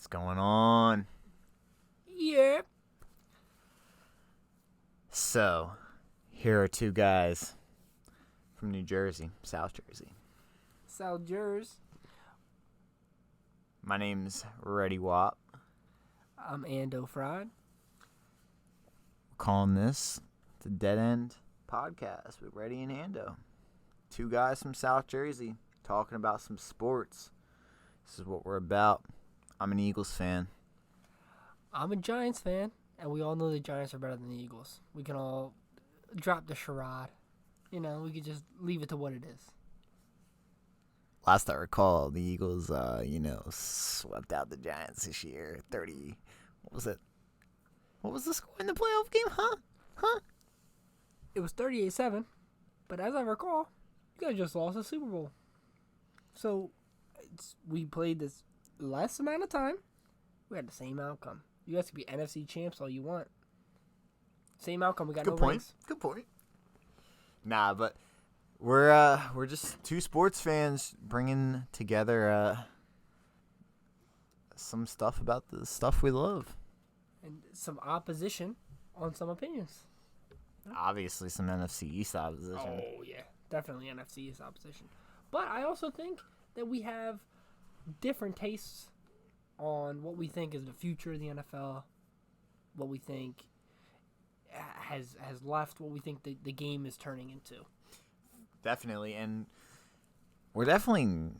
What's going on? Yeah. So, here are two guys from New Jersey, South Jersey. South Jersey. My name's Rhetty Wop. I'm Ando Fried. We're calling this the Dead End Podcast with Rhetty and Ando. Two guys from South Jersey talking about some sports. This is what we're about. I'm an Eagles fan. I'm a Giants fan, and we all know the Giants are better than the Eagles. We can all drop the charade. We could just leave it to what it is. Last I recall, the Eagles, swept out the Giants this year. 30, what was it? What was the score in the playoff game, huh? It was 38-7, but as I recall, you guys just lost the Super Bowl. So, we played this less amount of time. We had the same outcome. You guys could be NFC champs all you want. Same outcome. We got no rings. Good point. Nah, but we're just two sports fans bringing together some stuff about the stuff we love. And some opposition on some opinions. Obviously, some NFC East opposition. Oh, yeah. Definitely NFC East opposition. But I also think that we have different tastes on what we think is the future of the NFL, what we think has left, what we think the game is turning into. Definitely, and we're definitely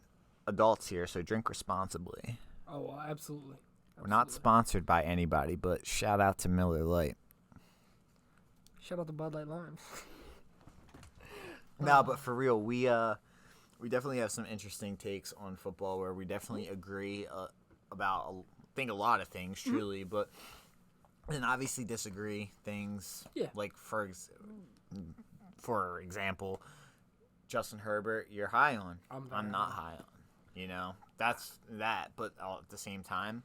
adults here, so drink responsibly. Oh, absolutely. We're not sponsored by anybody, but shout out to Miller Lite. Shout out to Bud Light Limes. No, but for real, we definitely have some interesting takes on football where we definitely agree about a lot of things, truly, but then obviously disagree things. Yeah. Like for example, Justin Herbert, you're high on. I'm not high on. That's that. But at the same time,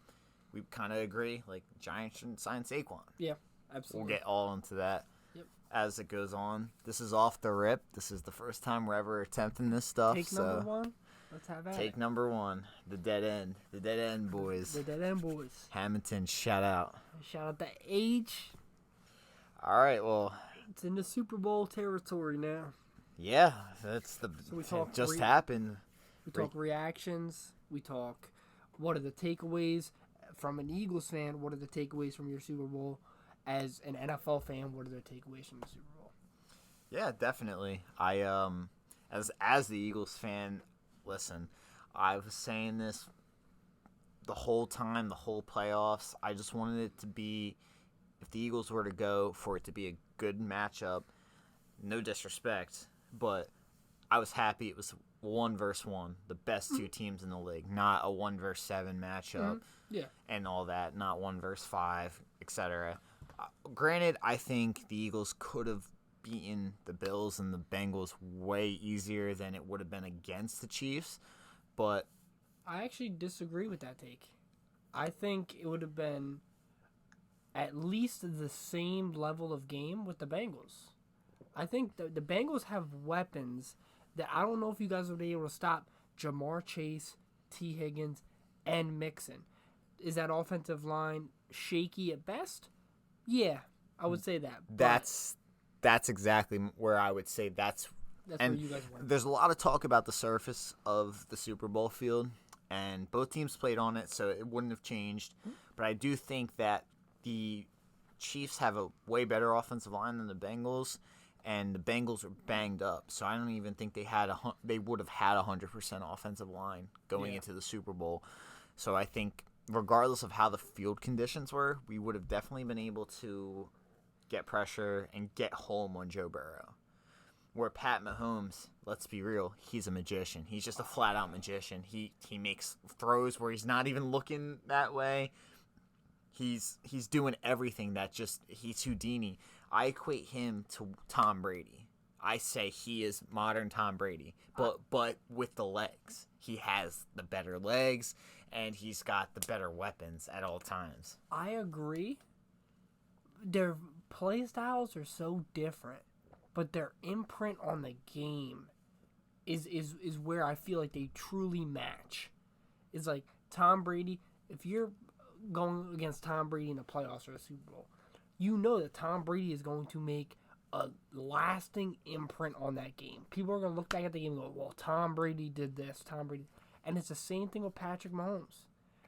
we kind of agree. Like Giants shouldn't sign Saquon. Yeah, absolutely. We'll get all into that. Yep. As it goes on. This is off the rip. This is the first time we're ever attempting this stuff. Take number one. Let's have that. Take number one. The Dead End. The Dead End boys. The Dead End boys. Hamilton, shout out. Shout out to H. All right, well. It's in the Super Bowl territory now. Yeah, that's the. So we talk it just happened. We talk reactions. We talk what are the takeaways from an Eagles fan. What are the takeaways from your Super Bowl? As an NFL fan, what are their takeaways from the Super Bowl? Yeah, definitely. I as the Eagles fan, listen, I was saying this the whole time, the whole playoffs. I just wanted it to be, if the Eagles were to go, for it to be a good matchup. No disrespect, but I was happy it was 1 versus 1, the best two teams in the league, not a 1 versus 7 matchup. Yeah, and all that, not 1 versus 5, etc. Granted, I think the Eagles could have beaten the Bills and the Bengals way easier than it would have been against the Chiefs, but I actually disagree with that take. I think it would have been at least the same level of game with the Bengals. I think the Bengals have weapons that I don't know if you guys would be able to stop Jamar Chase, T. Higgins, and Mixon. Is that offensive line shaky at best? Yeah, I would say that. That's exactly where I would say that's where you guys went. There's a lot of talk about the surface of the Super Bowl field, and both teams played on it, so it wouldn't have changed. But I do think that the Chiefs have a way better offensive line than the Bengals, and the Bengals are banged up. So I don't even think they would have had 100% offensive line going into the Super Bowl. So I think regardless of how the field conditions were, we would have definitely been able to get pressure and get home on Joe Burrow. Where Pat Mahomes, let's be real, he's a magician. He's just a flat-out magician. He makes throws where he's not even looking that way. He's doing everything he's Houdini. I equate him to Tom Brady. I say he is modern Tom Brady, but with the legs. He has the better legs, and he's got the better weapons at all times. I agree. Their play styles are so different, but their imprint on the game is where I feel like they truly match. It's like Tom Brady, if you're going against Tom Brady in the playoffs or the Super Bowl, you know that Tom Brady is going to make a lasting imprint on that game. People are going to look back at the game and go, well, Tom Brady did this, Tom Brady. And it's the same thing with Patrick Mahomes.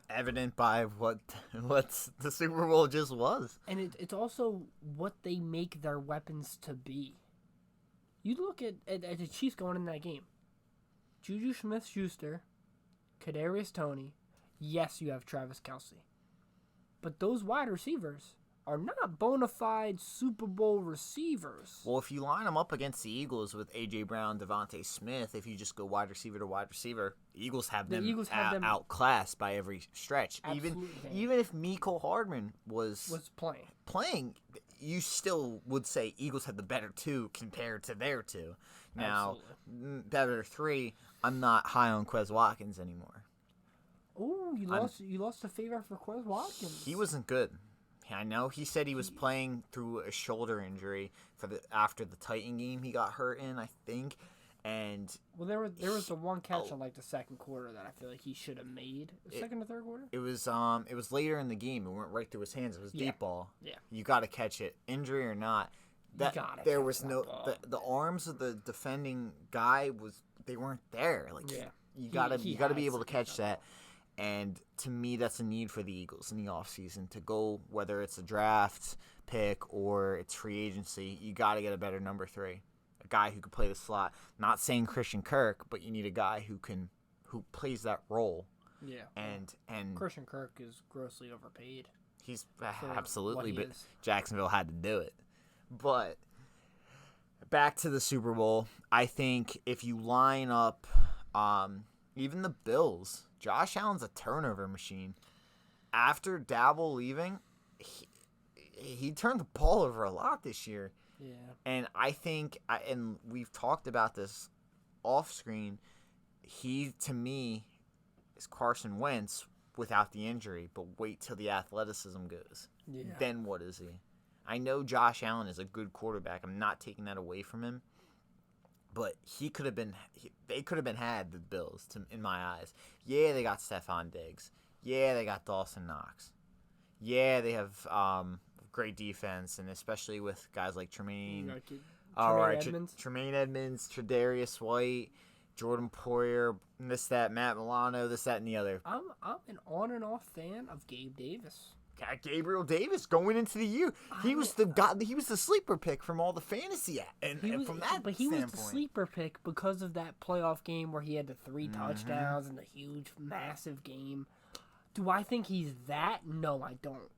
Evident by what the Super Bowl just was. And it's also what they make their weapons to be. You look at the Chiefs going in that game. Juju Smith-Schuster, Kadarius Toney. Yes, you have Travis Kelce. But those wide receivers are not bona fide Super Bowl receivers. Well, if you line them up against the Eagles with A.J. Brown, Devontae Smith, if you just go wide receiver to wide receiver, the Eagles have them outclassed by every stretch. Even if Mecole Hardman was playing, you still would say Eagles had the better two compared to their two. Now, better three, I'm not high on Quez Watkins anymore. Oh, you lost the favor for Quez Watkins. He wasn't good. I know he said he was playing through a shoulder injury after the Titan game he got hurt in, I think. And there was the one catch in like the second quarter that I feel like he should have made. Second or third quarter? It was later in the game. It went right through his hands. It was deep ball. Yeah. You got to catch it, injury or not. There was no the arms of the defending guy they weren't there. Like you gotta be able to catch that. And to me, that's a need for the Eagles in the offseason to go, whether it's a draft pick or it's free agency, you got to get a better number three, a guy who can play the slot. Not saying Christian Kirk, but you need a guy who plays that role. Yeah. And Christian Kirk is grossly overpaid. He's absolutely, but Jacksonville had to do it. But back to the Super Bowl, I think if you line up even the Bills, Josh Allen's a turnover machine. After Dabble leaving, he turned the ball over a lot this year. Yeah. And I think, and we've talked about this off screen, he, to me, is Carson Wentz without the injury, but wait till the athleticism goes. Yeah. Then what is he? I know Josh Allen is a good quarterback. I'm not taking that away from him. But they could have been had, the Bills, in my eyes. Yeah, they got Stephon Diggs. Yeah, they got Dawson Knox. Yeah, they have great defense, and especially with guys like Tremaine Edmonds, Tre'Davious White, Jordan Poyer, Matt Milano, this, that, and the other. I'm an on and off fan of Gabe Davis. Gabriel Davis going into the year, he was the sleeper pick from all the fantasy But he was the sleeper pick because of that playoff game where he had the 3 touchdowns and the huge, massive game. Do I think he's that? No, I don't.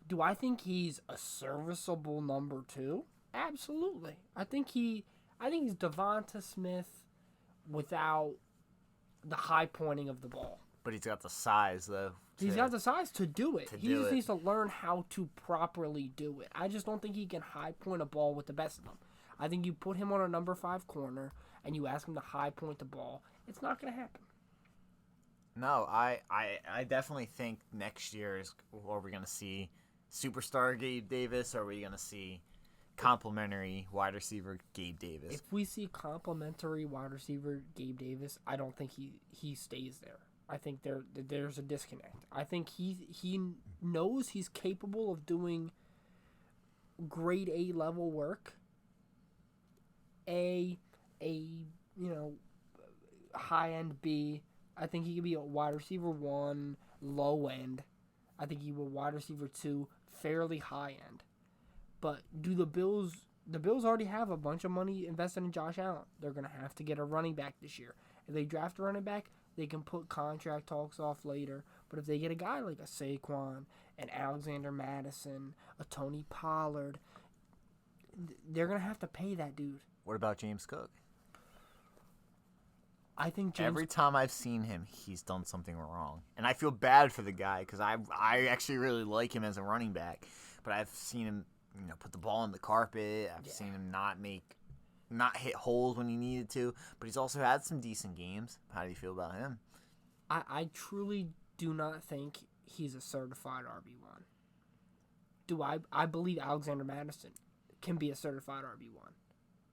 Do I think he's a serviceable number 2? Absolutely. I think he's Devonta Smith without the high pointing of the ball. But he's got the size, though. He's got the size to do it. He just needs to learn how to properly do it. I just don't think he can high point a ball with the best of them. I think you put him on a number 5 corner and you ask him to high point the ball, it's not going to happen. No, I definitely think next year are we going to see superstar Gabe Davis, or are we going to see complimentary wide receiver Gabe Davis? If we see complimentary wide receiver Gabe Davis, I don't think he stays there. I think there's a disconnect. I think he knows he's capable of doing grade A level work. High end B. I think he could be a wide receiver 1, low end. I think he will wide receiver 2, fairly high end. But do the Bills already have a bunch of money invested in Josh Allen? They're gonna have to get a running back this year. If they draft a running back, they can put contract talks off later. But if they get a guy like a Saquon, an Alexander Madison, a Tony Pollard, they're going to have to pay that dude. What about James Cook? I think every time I've seen him, he's done something wrong. And I feel bad for the guy because I actually really like him as a running back. But I've seen him put the ball on the carpet. I've seen him not hit holes when he needed to, but he's also had some decent games. How do you feel about him? I truly do not think he's a certified RB1. I believe Alexander Madison can be a certified RB1.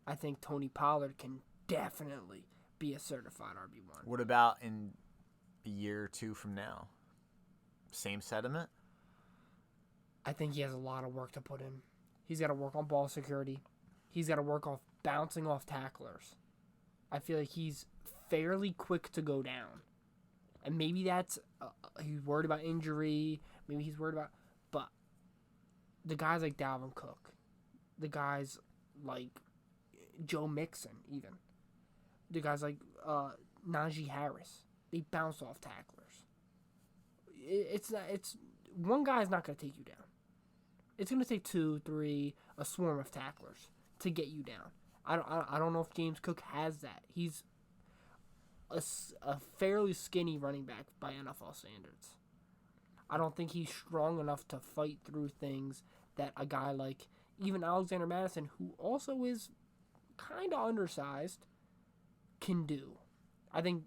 I think Tony Pollard can definitely be a certified RB1. What about in a year or two from now? Same sentiment? I think he has a lot of work to put in. He's got to work on ball security. He's got to work off bouncing off tacklers. I feel like he's fairly quick to go down. And maybe that's, he's worried about injury. Maybe he's worried about, but the guys like Dalvin Cook, the guys like Joe Mixon, even, the guys like Najee Harris, they bounce off tacklers. It's one guy's not going to take you down. It's going to take 2, 3, a swarm of tacklers to get you down. I don't know if James Cook has that. He's a fairly skinny running back by NFL standards. I don't think he's strong enough to fight through things that a guy like even Alexander Madison, who also is kind of undersized, can do. I think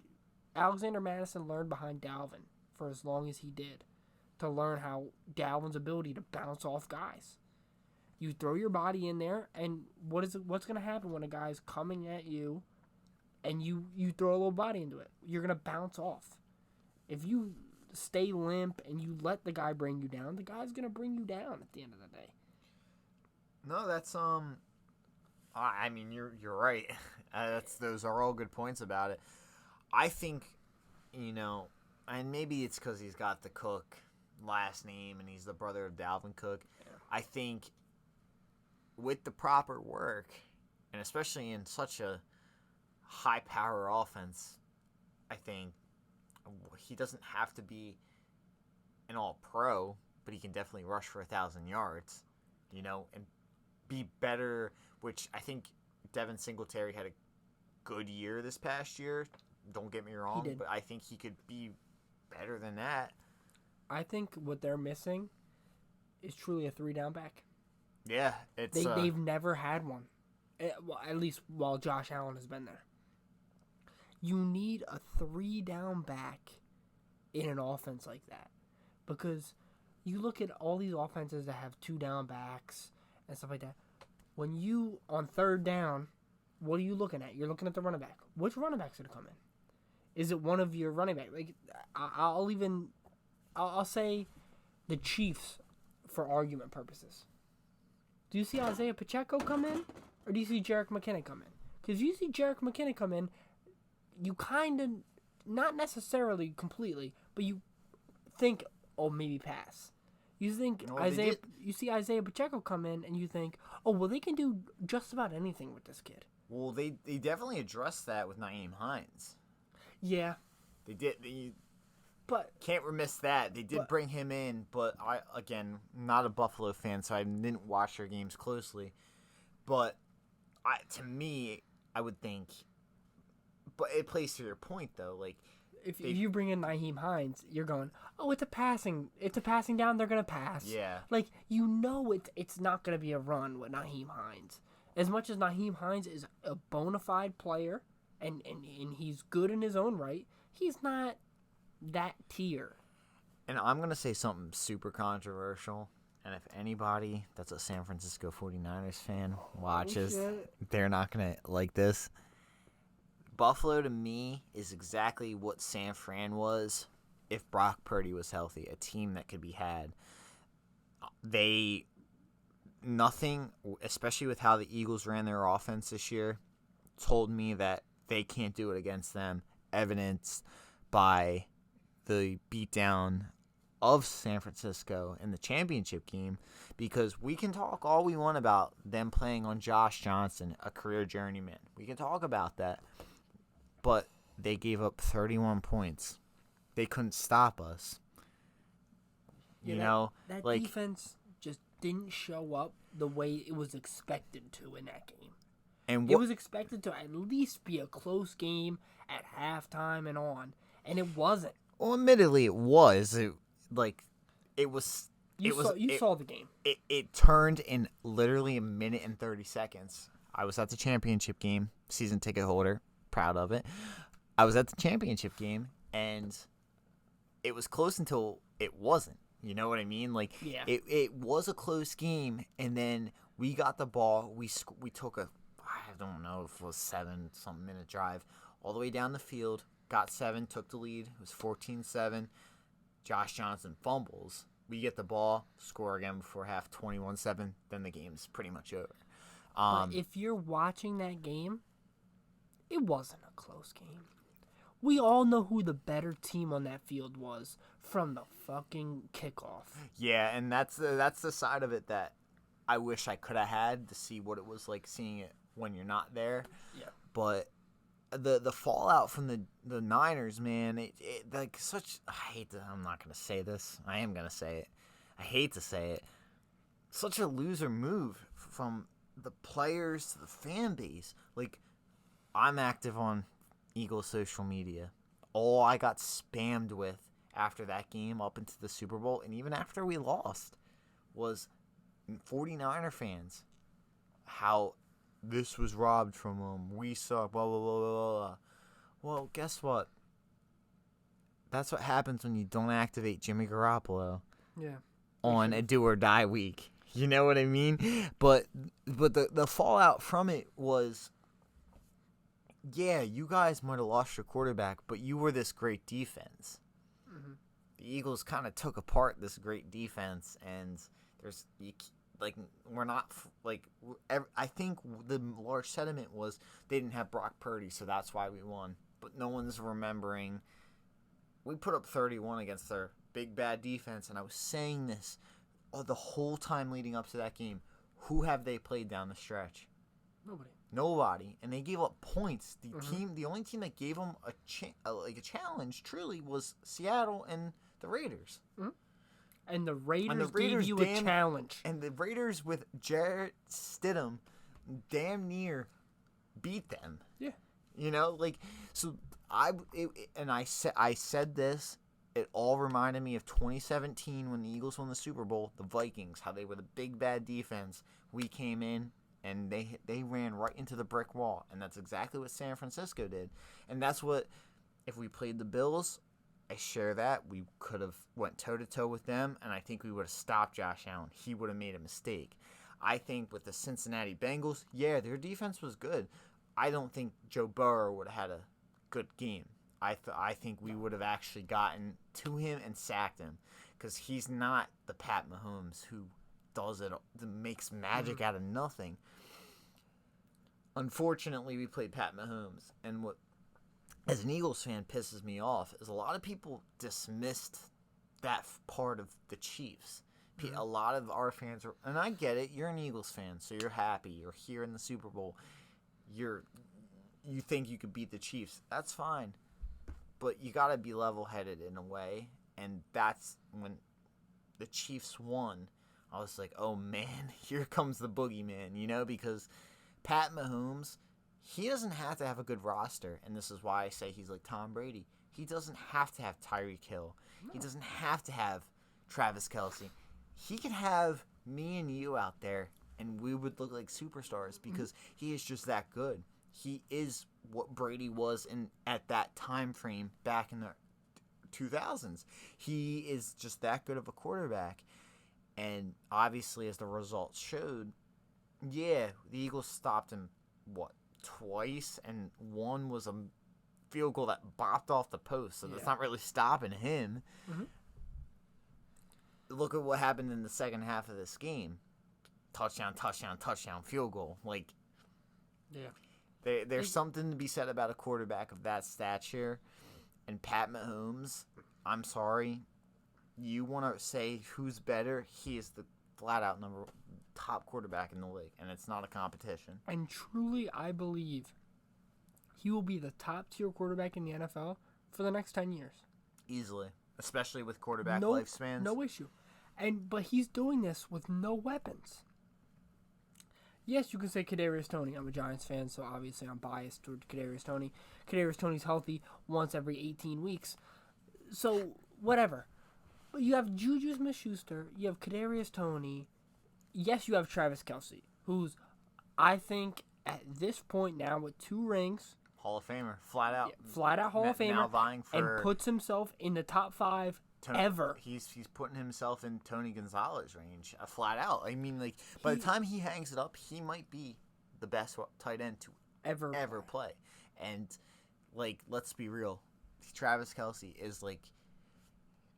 Alexander Madison learned behind Dalvin for as long as he did to learn how Dalvin's ability to bounce off guys. You throw your body in there, and what's going to happen when a guy's coming at you and you throw a little body into it? You're going to bounce off. If you stay limp and you let the guy bring you down, the guy's going to bring you down at the end of the day. No, that's I mean, you're right. Those are all good points about it. I think, and maybe it's because he's got the Cook last name and he's the brother of Dalvin Cook. Yeah. I think with the proper work, and especially in such a high-power offense, I think he doesn't have to be an all-pro, but he can definitely rush for 1,000 yards, and be better, which I think Devin Singletary had a good year this past year. Don't get me wrong, but I think he could be better than that. I think what they're missing is truly a 3-down back. Yeah, they've never had one, at least while Josh Allen has been there. You need a 3-down back in an offense like that, because you look at all these offenses that have 2-down backs and stuff like that. When you on 3rd down, what are you looking at? You're looking at the running back. Which running back's gonna come in? Is it one of your running backs? Like I'll say the Chiefs for argument purposes. Do you see Isaiah Pacheco come in, or do you see Jerick McKinnon come in? Because you see Jerick McKinnon come in, you kind of, not necessarily completely, but you think, oh, maybe pass. You think you see Isaiah Pacheco come in, and you think, oh, well, they can do just about anything with this kid. Well, they definitely addressed that with Nyheim Hines. Yeah. They did. But can't remiss that. They did bring him in, but I, again, not a Buffalo fan, so I didn't watch their games closely. But to me, I would think, but it plays to your point, though. Like, if you bring in Nyheim Hines, you're going, oh, it's a passing down, they're going to pass. Yeah. Like, it's not going to be a run with Nyheim Hines. As much as Nyheim Hines is a bona fide player, and he's good in his own right, he's not that tier. And I'm going to say something super controversial, and if anybody that's a San Francisco 49ers fan watches, they're not going to like this. Buffalo, to me, is exactly what San Fran was if Brock Purdy was healthy, a team that could be had. Nothing, especially with how the Eagles ran their offense this year, told me that they can't do it against them, evidenced by the beatdown of San Francisco in the championship game, because we can talk all we want about them playing on Josh Johnson, a career journeyman. We can talk about that. But they gave up 31 points. They couldn't stop us. That defense just didn't show up the way it was expected to in that game. And it was expected to at least be a close game at halftime and on, and it wasn't. Well, admittedly, it was. You saw the game. It turned in literally a minute and 30 seconds. I was at the championship game, season ticket holder. Proud of it. I was at the championship game, and it was close until it wasn't. You know what I mean? Like, yeah. It was a close game, and then we got the ball. We took I don't know if it was 7-something minute drive all the way down the field. Got 7, took the lead. It was 14-7. Josh Johnson fumbles, we get the ball, score again before half, 21-7, then the game's pretty much over. But if you're watching that game, it wasn't a close game. We all know who the better team on that field was from the fucking kickoff. Yeah, and that's the side of it that I wish I could have had to see what it was like seeing it when you're not there. Yeah. But the fallout from the Niners, man, it like such. I'm not gonna say this. I am gonna say it. I hate to say it. Such a loser move from the players to the fan base. Like, I'm active on Eagles social media. All I got spammed with after that game up into the Super Bowl, and even after we lost, was 49er fans. How this was robbed from them. We suck, blah, blah, blah, blah, blah. Well, guess what? That's what happens when you don't activate Jimmy Garoppolo on a do-or-die week. You know what I mean? But the fallout from it was, yeah, you guys might have lost your quarterback, but you were this great defense. Mm-hmm. The Eagles kind of took apart this great defense, and we're not I think the large sentiment was they didn't have Brock Purdy, so that's why we won. But no one's remembering we put up 31 against their big bad defense, and I was saying this the whole time leading up to that game. Who have they played down the stretch? Nobody, and they gave up points. The only team that gave them a challenge, truly, was Seattle and the Raiders. Mm-hmm. And the Raiders gave you a challenge. And the Raiders with Jarrett Stidham damn near beat them. Yeah. You know, so I said this. It all reminded me of 2017 when the Eagles won the Super Bowl. The Vikings, how they were the big bad defense. We came in and they ran right into the brick wall, and that's exactly what San Francisco did. And that's what, if we played the Bills, I share that. We could have went toe-to-toe with them, and I think we would have stopped Josh Allen. He would have made a mistake. I think with the Cincinnati Bengals, yeah, their defense was good. I don't think Joe Burrow would have had a good game. I think we would have actually gotten to him and sacked him, because he's not the Pat Mahomes who does it, makes magic out of nothing. Unfortunately, we played Pat Mahomes, and what, as an Eagles fan, pisses me off is a lot of people dismissed that part of the Chiefs. A lot of our fans are, and I get it, you're an Eagles fan, so you're happy, you're here in the Super Bowl, you think you could beat the Chiefs. That's fine, but you got to be level-headed in a way, and that's when the Chiefs won. I was like, oh man, here comes the boogeyman, because Pat Mahomes, he doesn't have to have a good roster, and this is why I say he's like Tom Brady. He doesn't have to have Tyreek Hill. No. He doesn't have to have Travis Kelce. He could have me and you out there, and we would look like superstars because he is just that good. He is what Brady was at that time frame back in the 2000s. He is just that good of a quarterback. And obviously, as the results showed, yeah, the Eagles stopped him, twice? And one was a field goal that bopped off the post, so that's not really stopping him. Mm-hmm. Look at what happened in the second half of this game. Touchdown, field goal. There's something to be said about a quarterback of that stature. And Pat Mahomes, I'm sorry, you want to say who's better? He is the flat-out top quarterback in the league, and it's not a competition. And truly, I believe he will be the top-tier quarterback in the NFL for the next 10 years. Easily. Especially with quarterback lifespans. No issue. But he's doing this with no weapons. Yes, you can say Kadarius Toney. I'm a Giants fan, so obviously I'm biased toward Kadarius Toney. Kadarius Toney's healthy once every 18 weeks. So, whatever. But you have Juju Smith-Schuster. You have Kadarius Toney. Yes, you have Travis Kelce, who's, I think, at this point now with 2 rings, Hall of Famer, flat out Hall of Famer, now vying for, and puts himself in the top 5 ever. He's putting himself in Tony Gonzalez range, flat out. I mean, by the time he hangs it up, he might be the best tight end to ever play. And let's be real, Travis Kelce is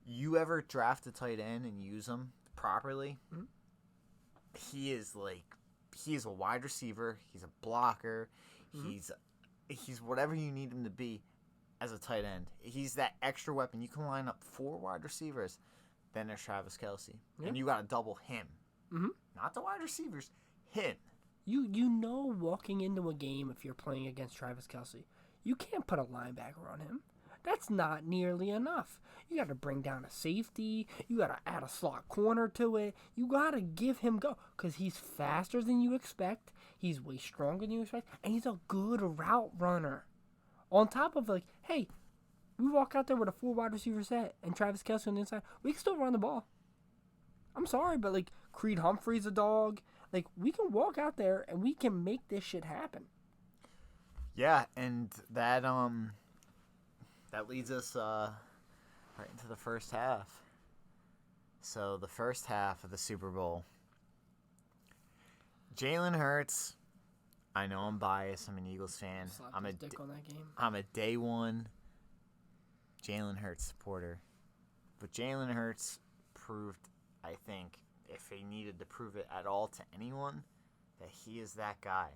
you ever draft a tight end and use him properly, Mhm. he is a wide receiver. He's a blocker. Mhm. He's whatever you need him to be as a tight end. He's that extra weapon. You can line up 4 wide receivers. Then there's Travis Kelce. Yeah. And you got to double him. Mhm. Not the wide receivers. Him. You know, walking into a game, if you're playing against Travis Kelce, you can't put a linebacker on him. That's not nearly enough. You got to bring down a safety. You got to add a slot corner to it. You got to give him go because he's faster than you expect. He's way stronger than you expect, and he's a good route runner. On top of hey, we walk out there with a 4 wide receiver set and Travis Kelce on the inside. We can still run the ball. I'm sorry, but Creed Humphrey's a dog. We can walk out there and we can make this shit happen. Yeah, and that leads us right into the first half. So the first half of the Super Bowl, Jalen Hurts. I know I'm biased. I'm an Eagles fan. I'm a dick on that game. I'm a day one Jalen Hurts supporter. But Jalen Hurts proved, I think, if he needed to prove it at all to anyone, that he is that guy.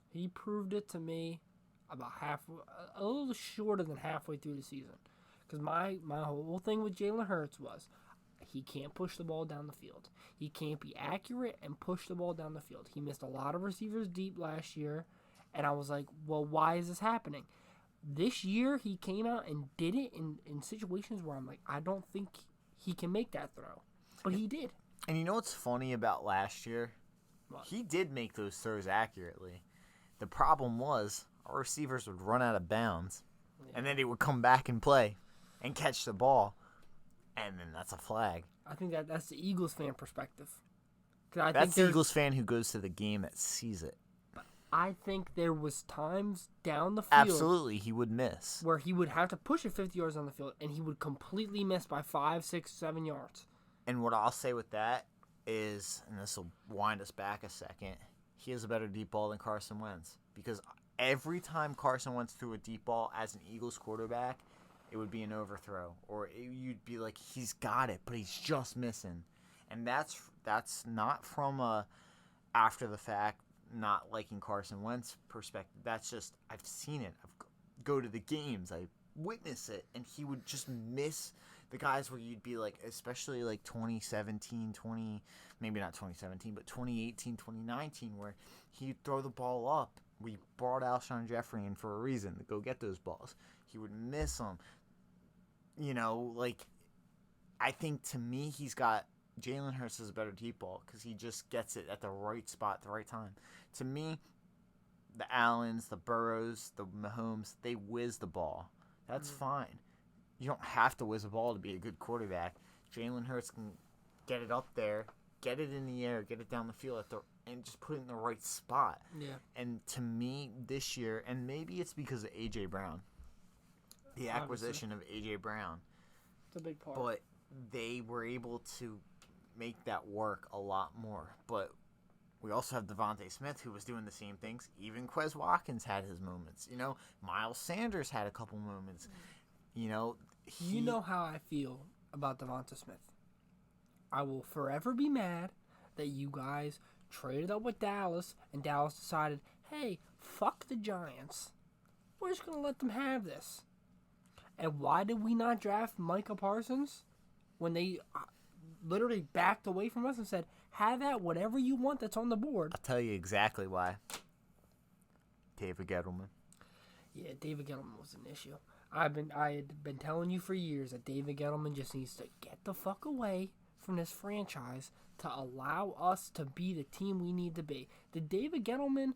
He proved it to me about a little shorter than halfway through the season. Because my whole thing with Jalen Hurts was he can't push the ball down the field. He can't be accurate and push the ball down the field. He missed a lot of receivers deep last year. And I was like, well, why is this happening? This year, he came out and did it in situations where I'm like, I don't think he can make that throw. But he did. And you know what's funny about last year? What? He did make those throws accurately. The problem was our receivers would run out of bounds, and then they would come back and play and catch the ball, and then that's a flag. I think that's the Eagles fan perspective. That's the Eagles fan who goes to the game that sees it. I think there was times down the field. Absolutely, he would miss. Where he would have to push it 50 yards on the field, and he would completely miss by 5, 6, 7 yards. And what I'll say with that is, and this will wind us back a second, he has a better deep ball than Carson Wentz. Because every time Carson Wentz threw a deep ball as an Eagles quarterback, it would be an overthrow. Or you'd be like, he's got it, but he's just missing. And that's not from a after the fact, not liking Carson Wentz perspective. That's just, I've seen it. I go to the games. I witness it. And he would just miss the guys where you'd be like, especially 2017, maybe not 2017, but 2018, 2019, where he'd throw the ball up. We brought Alshon Jeffrey in for a reason, to go get those balls. He would miss them. I think to me, Jalen Hurts is a better deep ball because he just gets it at the right spot at the right time. To me, the Allens, the Burrows, the Mahomes, they whiz the ball. That's fine. You don't have to whiz a ball to be a good quarterback. Jalen Hurts can get it up there, get it in the air, get it down the field and just put it in the right spot. Yeah. And to me, this year, and maybe it's because of A.J. Brown, the acquisition of A.J. Brown. It's a big part. But they were able to make that work a lot more. But we also have Devontae Smith, who was doing the same things. Even Quez Watkins had his moments. Miles Sanders had a couple moments. You know how I feel about Devonta Smith. I will forever be mad that you guys traded up with Dallas, and Dallas decided, hey, fuck the Giants. We're just going to let them have this. And why did we not draft Micah Parsons when they literally backed away from us and said, have at whatever you want that's on the board? I'll tell you exactly why. David Gettleman. Yeah, David Gettleman was an issue. I had been telling you for years that David Gettleman just needs to get the fuck away from this franchise to allow us to be the team we need to be. Did David Gettleman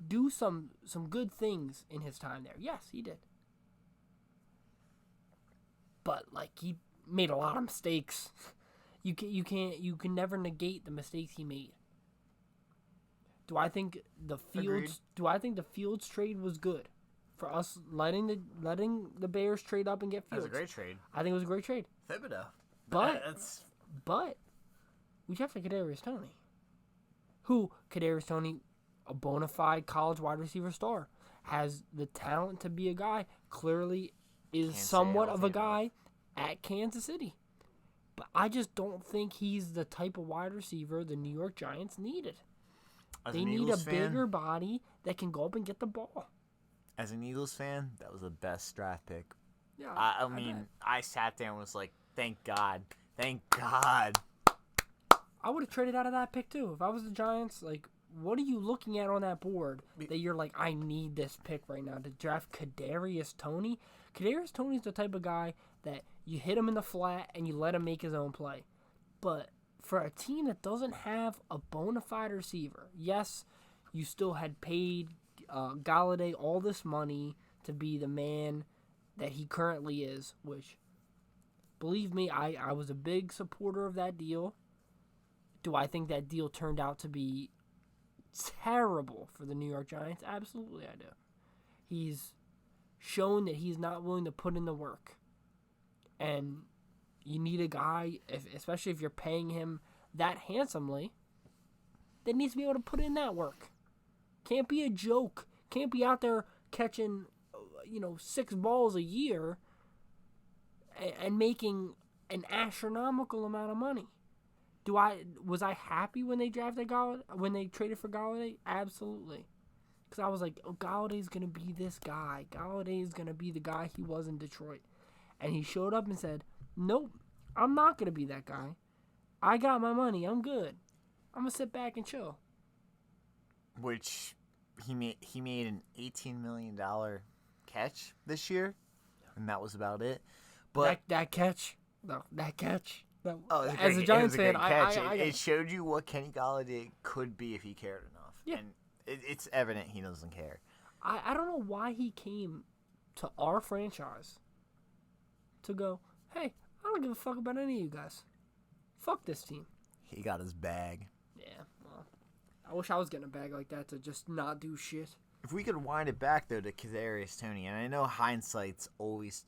do some good things in his time there? Yes, he did. But he made a lot of mistakes. You can never negate the mistakes he made. Do I think the Fields trade was good? For us letting the Bears trade up and get Fields. That was a great trade. I think it was a great trade. Thibodeau. But we drafted Kadarius Toney. Kadarius Toney, a bona fide college wide receiver star, has the talent to be a guy, clearly is somewhat of a guy at Kansas City. But I just don't think he's the type of wide receiver the New York Giants needed. They need a bigger body that can go up and get the ball. As an Eagles fan, that was the best draft pick. Yeah, I mean, I sat there and was like, thank God. Thank God. I would have traded out of that pick too. If I was the Giants, like, what are you looking at on that board that you're like, I need this pick right now to draft Kadarius Toney? Kadarius Toney's the type of guy that you hit him in the flat and you let him make his own play. But for a team that doesn't have a bona fide receiver, yes, you still had paid Galladay all this money to be the man that he currently is, which, believe me, I was a big supporter of that deal. Do I think that deal turned out to be terrible for the New York Giants? Absolutely, I do. He's shown that he's not willing to put in the work. And you need a guy, especially if you're paying him that handsomely, that needs to be able to put in that work. Can't be a joke. Can't be out there catching, 6 balls a year and making an astronomical amount of money. Was I happy when they drafted Galladay, when they traded for Galladay? Absolutely. Because I was like, oh, Galladay's going to be this guy. Galladay is going to be the guy he was in Detroit. And he showed up and said, nope, I'm not going to be that guy. I got my money. I'm good. I'm going to sit back and chill. Which he made an $18 million catch this year, and that was about it. But that catch. Oh, as a Giants fan, it showed you what Kenny Galladay could be if he cared enough. Yeah. And it's evident he doesn't care. I don't know why he came to our franchise to go, hey, I don't give a fuck about any of you guys. Fuck this team. He got his bag. Yeah, well, I wish I was getting a bag like that to just not do shit. If we could wind it back, though, to Kadarius Toney, and I know hindsight's always...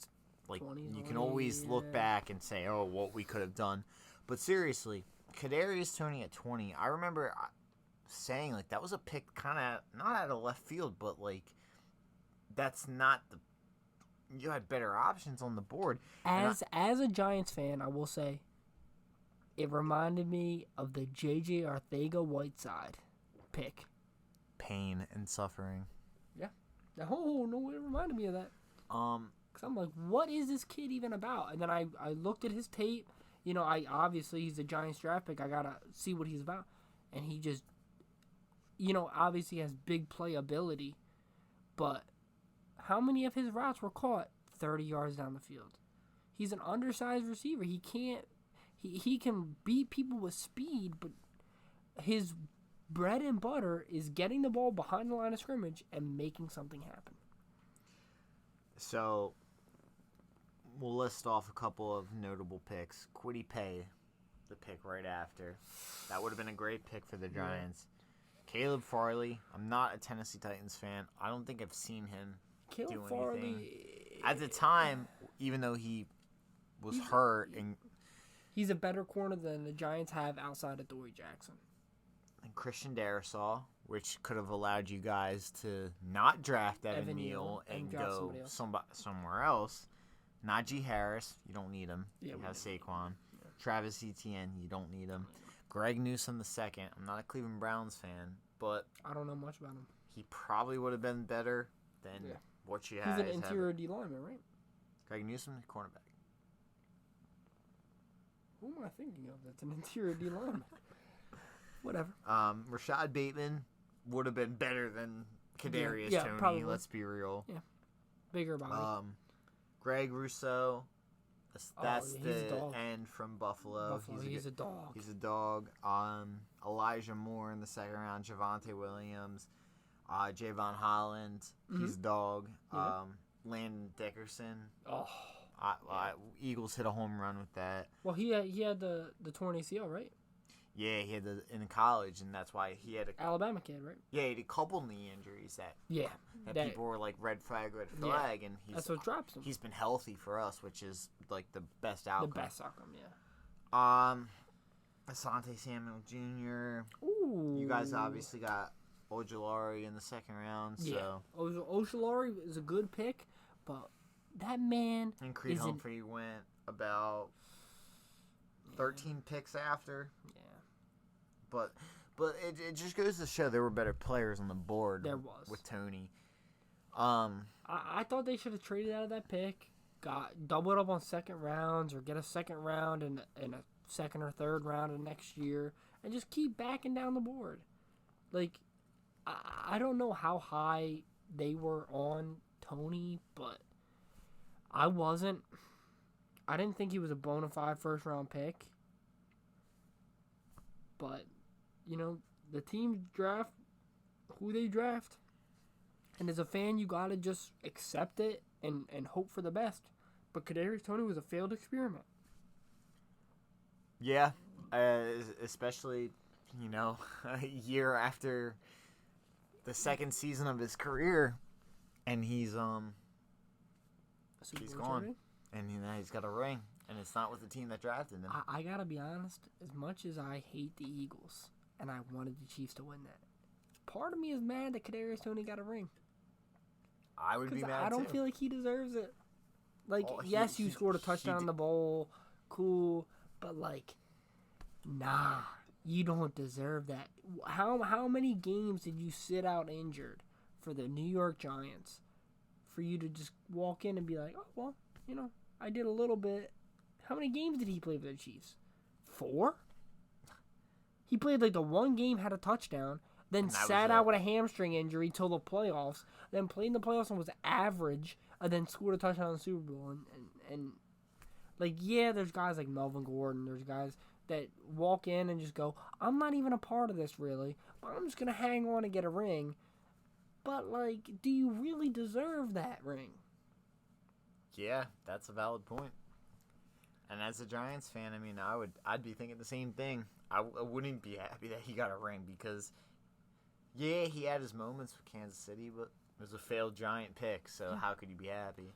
Like, you can always look back and say, oh, what we could have done. But seriously, Kadarius Toney at 20, I remember saying, like, that was a pick kind of, not out of left field, but, like, that's not the, you had better options on the board. As a Giants fan, I will say, it reminded me of the J.J. Arcega-Whiteside pick. Pain and suffering. Yeah. Oh, no, it reminded me of that. Because I'm like, what is this kid even about? And then I looked at his tape. Obviously he's a Giants draft pick. I got to see what he's about. And he just, obviously has big playability. But how many of his routes were caught 30 yards down the field? He's an undersized receiver. He can't, he can beat people with speed, but his bread and butter is getting the ball behind the line of scrimmage and making something happen. So, we'll list off a couple of notable picks. Kwity Paye, the pick right after. That would have been a great pick for the Giants. Yeah. Caleb Farley. I'm not a Tennessee Titans fan. I don't think I've seen him do anything. At the time, even though he was hurt. He's a better corner than the Giants have outside of Dory Jackson. And Christian Darrisaw, which could have allowed you guys to not draft Evan Neal and go somewhere else. Najee Harris, you don't need him. You have Saquon. Yeah. Travis Etienne, you don't need him. Greg Newsome II. I'm not a Cleveland Browns fan, but I don't know much about him. He probably would have been better than what you had. He's an interior D lineman, right? Greg Newsome, cornerback. Who am I thinking of? That's an interior D lineman. Whatever. Rashad Bateman would have been better than Kadarius Toney. Probably. Let's be real. Yeah, bigger body. Greg Rousseau. That's he's the a dog. end from Buffalo. He's a dog. He's a dog. Elijah Moore in the second round. Javonte Williams. Javon Holland. Mm-hmm. He's a dog. Yeah. Landon Dickerson. Oh. Eagles hit a home run with that. Well, he had the torn ACL, right? Yeah, he had in college, and that's why he had a Alabama kid, right? Yeah, he had a couple knee injuries that people were like red flag, and that's what drops him. He's been healthy for us, which is like the best outcome. The best outcome, yeah. Asante Samuel Jr. Ooh. You guys obviously got Ojulari in the second round, so yeah. Ojulari is a good pick, but that man and Creed Humphrey went about 13 picks after. Yeah. But it just goes to show there were better players on the board. There was. With Tony. I thought they should have traded out of that pick, got doubled up on second rounds, or get a second round and a second or third round of next year, and just keep backing down the board. Like, I don't know how high they were on Tony, but I wasn't. I didn't think he was a bona fide first round pick. But, you know, the teams draft who they draft. And as a fan, you got to just accept it and hope for the best. But Kadarius Toney was a failed experiment. Yeah, especially, you know, a year after the second season of his career, and he's gone, and he's got a ring, and it's not with the team that drafted him. I gotta be honest. As much as I hate the Eagles, and I wanted the Chiefs to win that, part of me is mad that Kadarius Toney got a ring. I would be mad too. I don't feel like he deserves it. Like, yes, you scored a touchdown in the did. bowl, cool, but like, nah, you don't deserve that. How many games did you sit out injured for the New York Giants for you to just walk in and be like, oh, well, you know, I did a little bit. How many games did he play for the Chiefs? 4? He played like the one game, had a touchdown, then sat out with a hamstring injury till the playoffs, then played in the playoffs and was average, and then scored a touchdown in the Super Bowl. And like, yeah, there's guys like Melvin Gordon. There's guys that walk in and just go, I'm not even a part of this, really. But I'm just going to hang on and get a ring. But, like, do you really deserve that ring? Yeah, that's a valid point. And as a Giants fan, I mean, I'd be thinking the same thing. I wouldn't be happy that he got a ring because, yeah, he had his moments with Kansas City, but it was a failed Giant pick, so how could you be happy?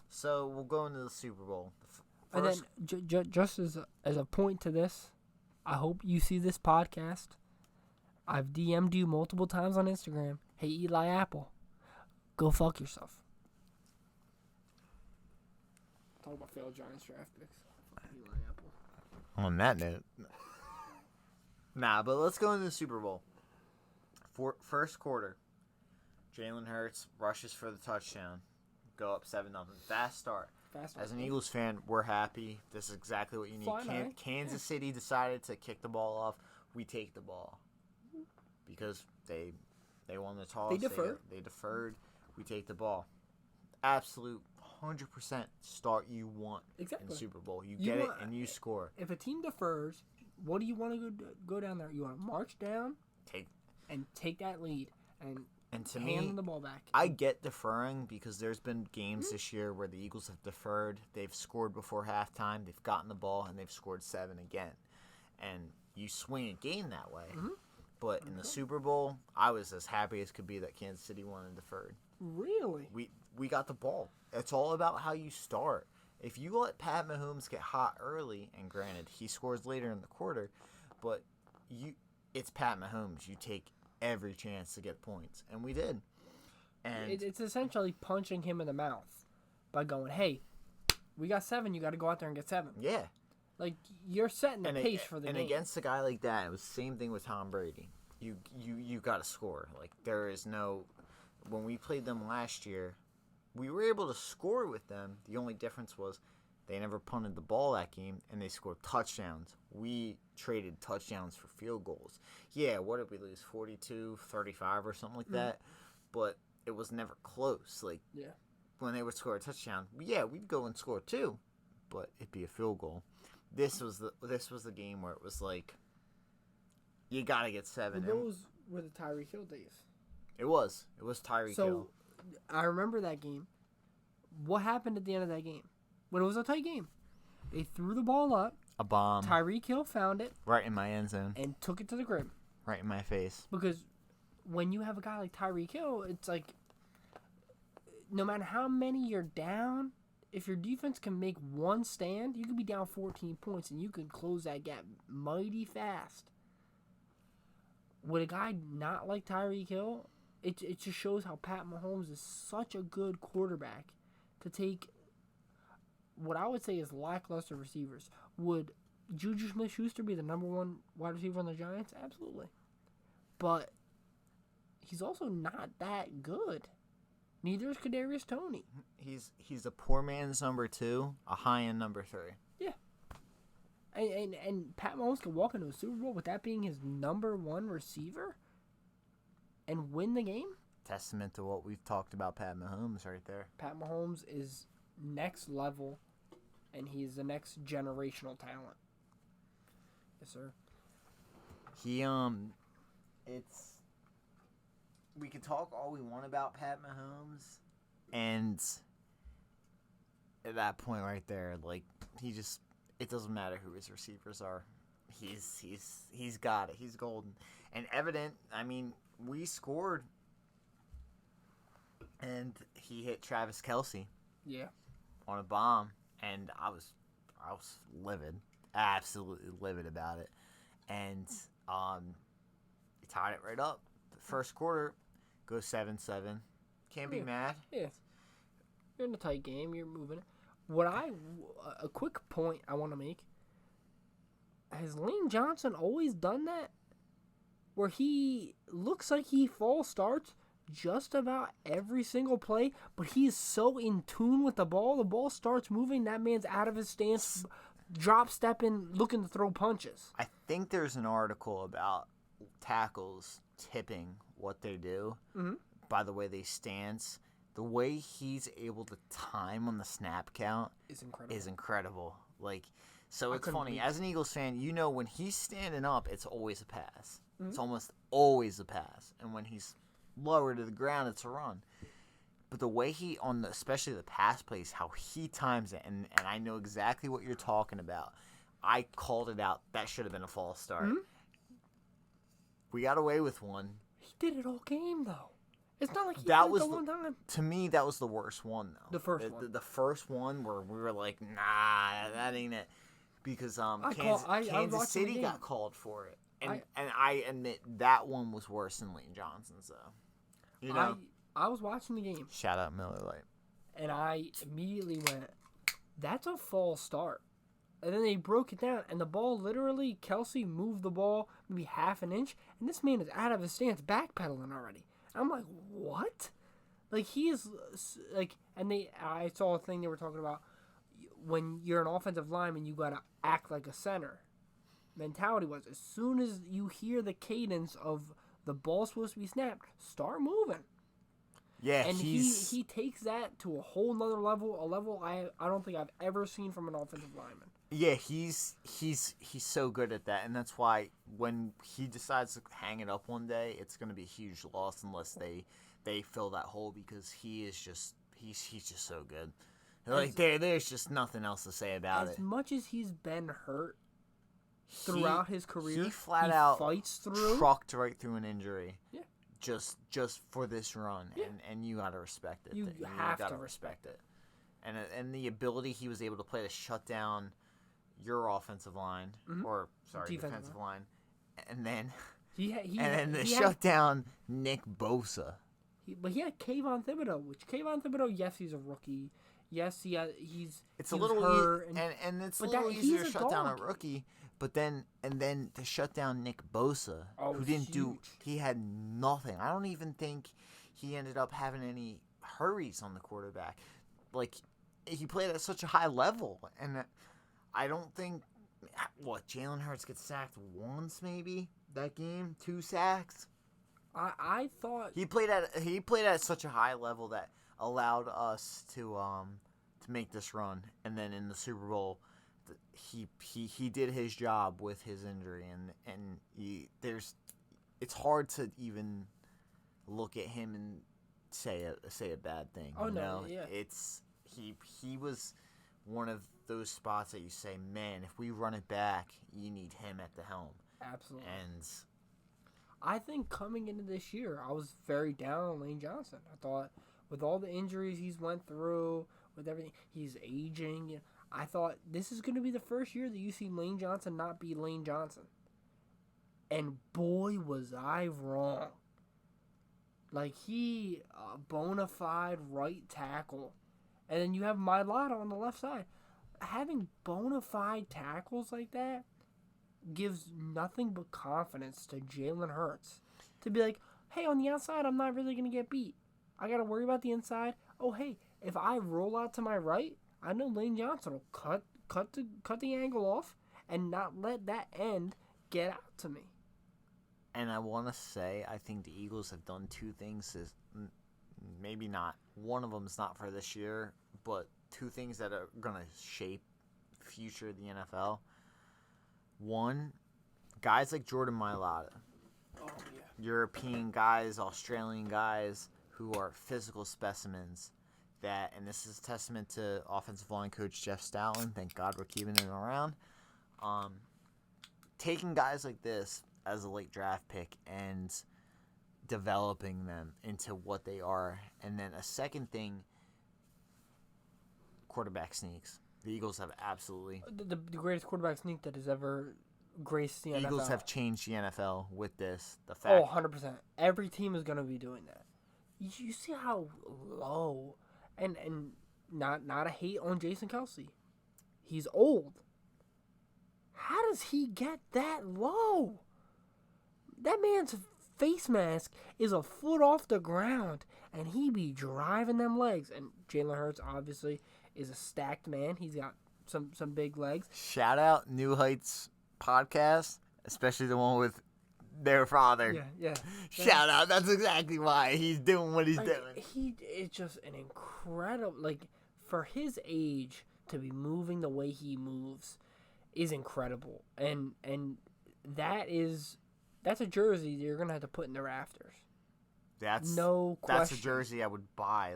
So we'll go into the Super Bowl. And then, just as a point to this, I hope you see this podcast. I've DM'd you multiple times on Instagram. Hey, Eli Apple, go fuck yourself. Talk about failed Giants draft picks. Eli Apple. On that note. Nah, but let's go into the Super Bowl. First quarter. Jalen Hurts rushes for the touchdown. Go up 7-0. Fast start. As an Eagles fan, we're happy. This is exactly what you need. Kansas City decided to kick the ball off. We take the ball. Because they won the toss. They deferred. They deferred. We take the ball. Absolute 100% start you want in the Super Bowl. You get it and you score. If a team defers, what do you want to go down there? You want to march down and take that lead and to hand me, the ball back. I get deferring because there's been games this year where the Eagles have deferred. They've scored before halftime. They've gotten the ball, and they've scored 7 again. And you swing a game that way. Mm-hmm. But in the Super Bowl, I was as happy as could be that Kansas City won and deferred. Really? We got the ball. It's all about how you start. If you let Pat Mahomes get hot early, and granted, he scores later in the quarter, but it's Pat Mahomes. You take every chance to get points, and we did. And it's essentially punching him in the mouth by going, hey, we got 7, you got to go out there and get 7. Yeah. Like, you're setting the pace for the game. And against a guy like that, it was the same thing with Tom Brady. You got to score. Like, there is no... When we played them last year, we were able to score with them. The only difference was they never punted the ball that game, and they scored touchdowns. We traded touchdowns for field goals. Yeah, what did we lose? 42-35 or something like that? But it was never close. Like, when they would score a touchdown, we'd go and score 2, but it'd be a field goal. This was the game where it was like, you got to get 7. Well, those were the Tyreek Hill days. It was Tyreek Hill. I remember that game. What happened at the end of that game? When it was a tight game, they threw the ball up. A bomb. Tyreek Hill found it. Right in my end zone. And took it to the crib. Right in my face. Because when you have a guy like Tyreek Hill, it's like, no matter how many you're down, if your defense can make one stand, you could be down 14 points and you can close that gap mighty fast. With a guy not like Tyreek Hill, it just shows how Pat Mahomes is such a good quarterback to take what I would say is lackluster receivers, would Juju Smith-Schuster be the number one wide receiver on the Giants? Absolutely. But he's also not that good. Neither is Kadarius Toney. He's a poor man's number 2, a high-end number 3. Yeah. And Pat Mahomes can walk into a Super Bowl with that being his number 1 receiver and win the game? Testament to what we've talked about Pat Mahomes right there. Pat Mahomes is next level, and he's the next generational talent. Yes, sir. We can talk all we want about Pat Mahomes, and at that point right there, like, it doesn't matter who his receivers are. He's got it. He's golden. And evident, I mean, we scored, and he hit Travis Kelce. Yeah. On a bomb, and I was livid, absolutely livid about it, and he tied it right up. The first quarter goes 7-7. Can't be mad. Yeah, you're in a tight game. You're moving. A quick point I want to make. Has Lane Johnson always done that? Where he looks like he false starts just about every single play, but he is so in tune with the ball starts moving, that man's out of his stance, drop stepping, looking to throw punches. I think there's an article about tackles tipping what they do by the way they stance. The way he's able to time on the snap count is incredible. Like, so it's funny. As an Eagles fan, you know when he's standing up, it's always a pass. It's almost always a pass. And when he's lower to the ground, it's a run. But the way he, especially the pass plays, how he times it, and I know exactly what you're talking about. I called it out. That should have been a false start. We got away with one. He did it all game, though. It's not like he that did was it the one time. To me, that was the worst one, though. The first one. The first one where we were like, nah, that ain't it. Because Kansas City got called for it. And I admit that one was worse than Lane Johnson's, though. You know? I was watching the game. Shout out Miller Lite. And I immediately went, that's a false start. And then they broke it down, and the ball literally, Kelce moved the ball maybe half an inch, and this man is out of his stance, backpedaling already. I'm like, what? Like, he is, like, I saw a thing they were talking about, when you're an offensive lineman, you got to act like a center. Mentality was, as soon as you hear the cadence of the ball supposed to be snapped, start moving. Yeah, and he takes that to a whole nother level, a level I don't think I've ever seen from an offensive lineman. Yeah, he's so good at that, and that's why when he decides to hang it up one day, it's going to be a huge loss unless they fill that hole, because he's just so good. Like, there's just nothing else to say about it. As much as he's been hurt throughout his career, he flat out fights through, trucked right through an injury. Yeah. Just for this run, yeah. and you got to respect it. You have to respect it. And the ability he was able to play to shut down your offensive line, defensive line, and then shut down Nick Bosa. But he had Kayvon Thibodeau, yes, he's a rookie. Yes, it's a little hurt, and it's a little easier to shut down a rookie. But then to shut down Nick Bosa, who didn't he had nothing. I don't even think he ended up having any hurries on the quarterback. Like, he played at such a high level, and I don't think Jalen Hurts gets sacked once, maybe that game, 2 sacks. I thought he played at such a high level that allowed us to make this run, and then in the Super Bowl, he did his job with his injury, and it's hard to even look at him and say a bad thing. Oh, you no, know? yeah. It's he was one of those spots that you say, man, if we run it back, you need him at the helm. Absolutely. And I think coming into this year, I was very down on Lane Johnson. I thought with all the injuries he's went through, with everything, he's aging. I thought this is going to be the first year that you see Lane Johnson not be Lane Johnson. And boy, was I wrong. Like, he, bona fide right tackle. And then you have Mailata on the left side. having bona fide tackles like that gives nothing but confidence to Jalen Hurts to be like, hey, on the outside, I'm not really going to get beat. I got to worry about the inside. Oh, hey, if I roll out to my right, I know Lane Johnson will cut the angle off and not let that end get out to me. And I want to say, I think the Eagles have done two things. Maybe not. One of them is not for this year, but two things that are going to shape the future of the NFL. One, guys like Jordan Mailata. Oh, yeah. European guys, Australian guys who are physical specimens. That, and this is a testament to offensive line coach Jeff Stoutland. Thank God we're keeping him around. Taking guys like this as a late draft pick and developing them into what they are. And then a second thing, quarterback sneaks. The Eagles have absolutely... The greatest quarterback sneak that has ever graced the NFL. Eagles have changed the NFL with this. The Oh, fact. 100%. Every team is going to be doing that. You see how low... And not a hate on Jason Kelsey. He's old. How does he get that low? That man's face mask is a foot off the ground, and he be driving them legs. And Jalen Hurts, obviously, is a stacked man. He's got some big legs. Shout out New Heights podcast, especially the one with their father. Yeah. Shout out. That's exactly why he's doing what he's doing. It's just an incredible, for his age to be moving the way he moves is incredible. And that's a jersey you're going to have to put in the rafters. No question. That's a jersey I would buy.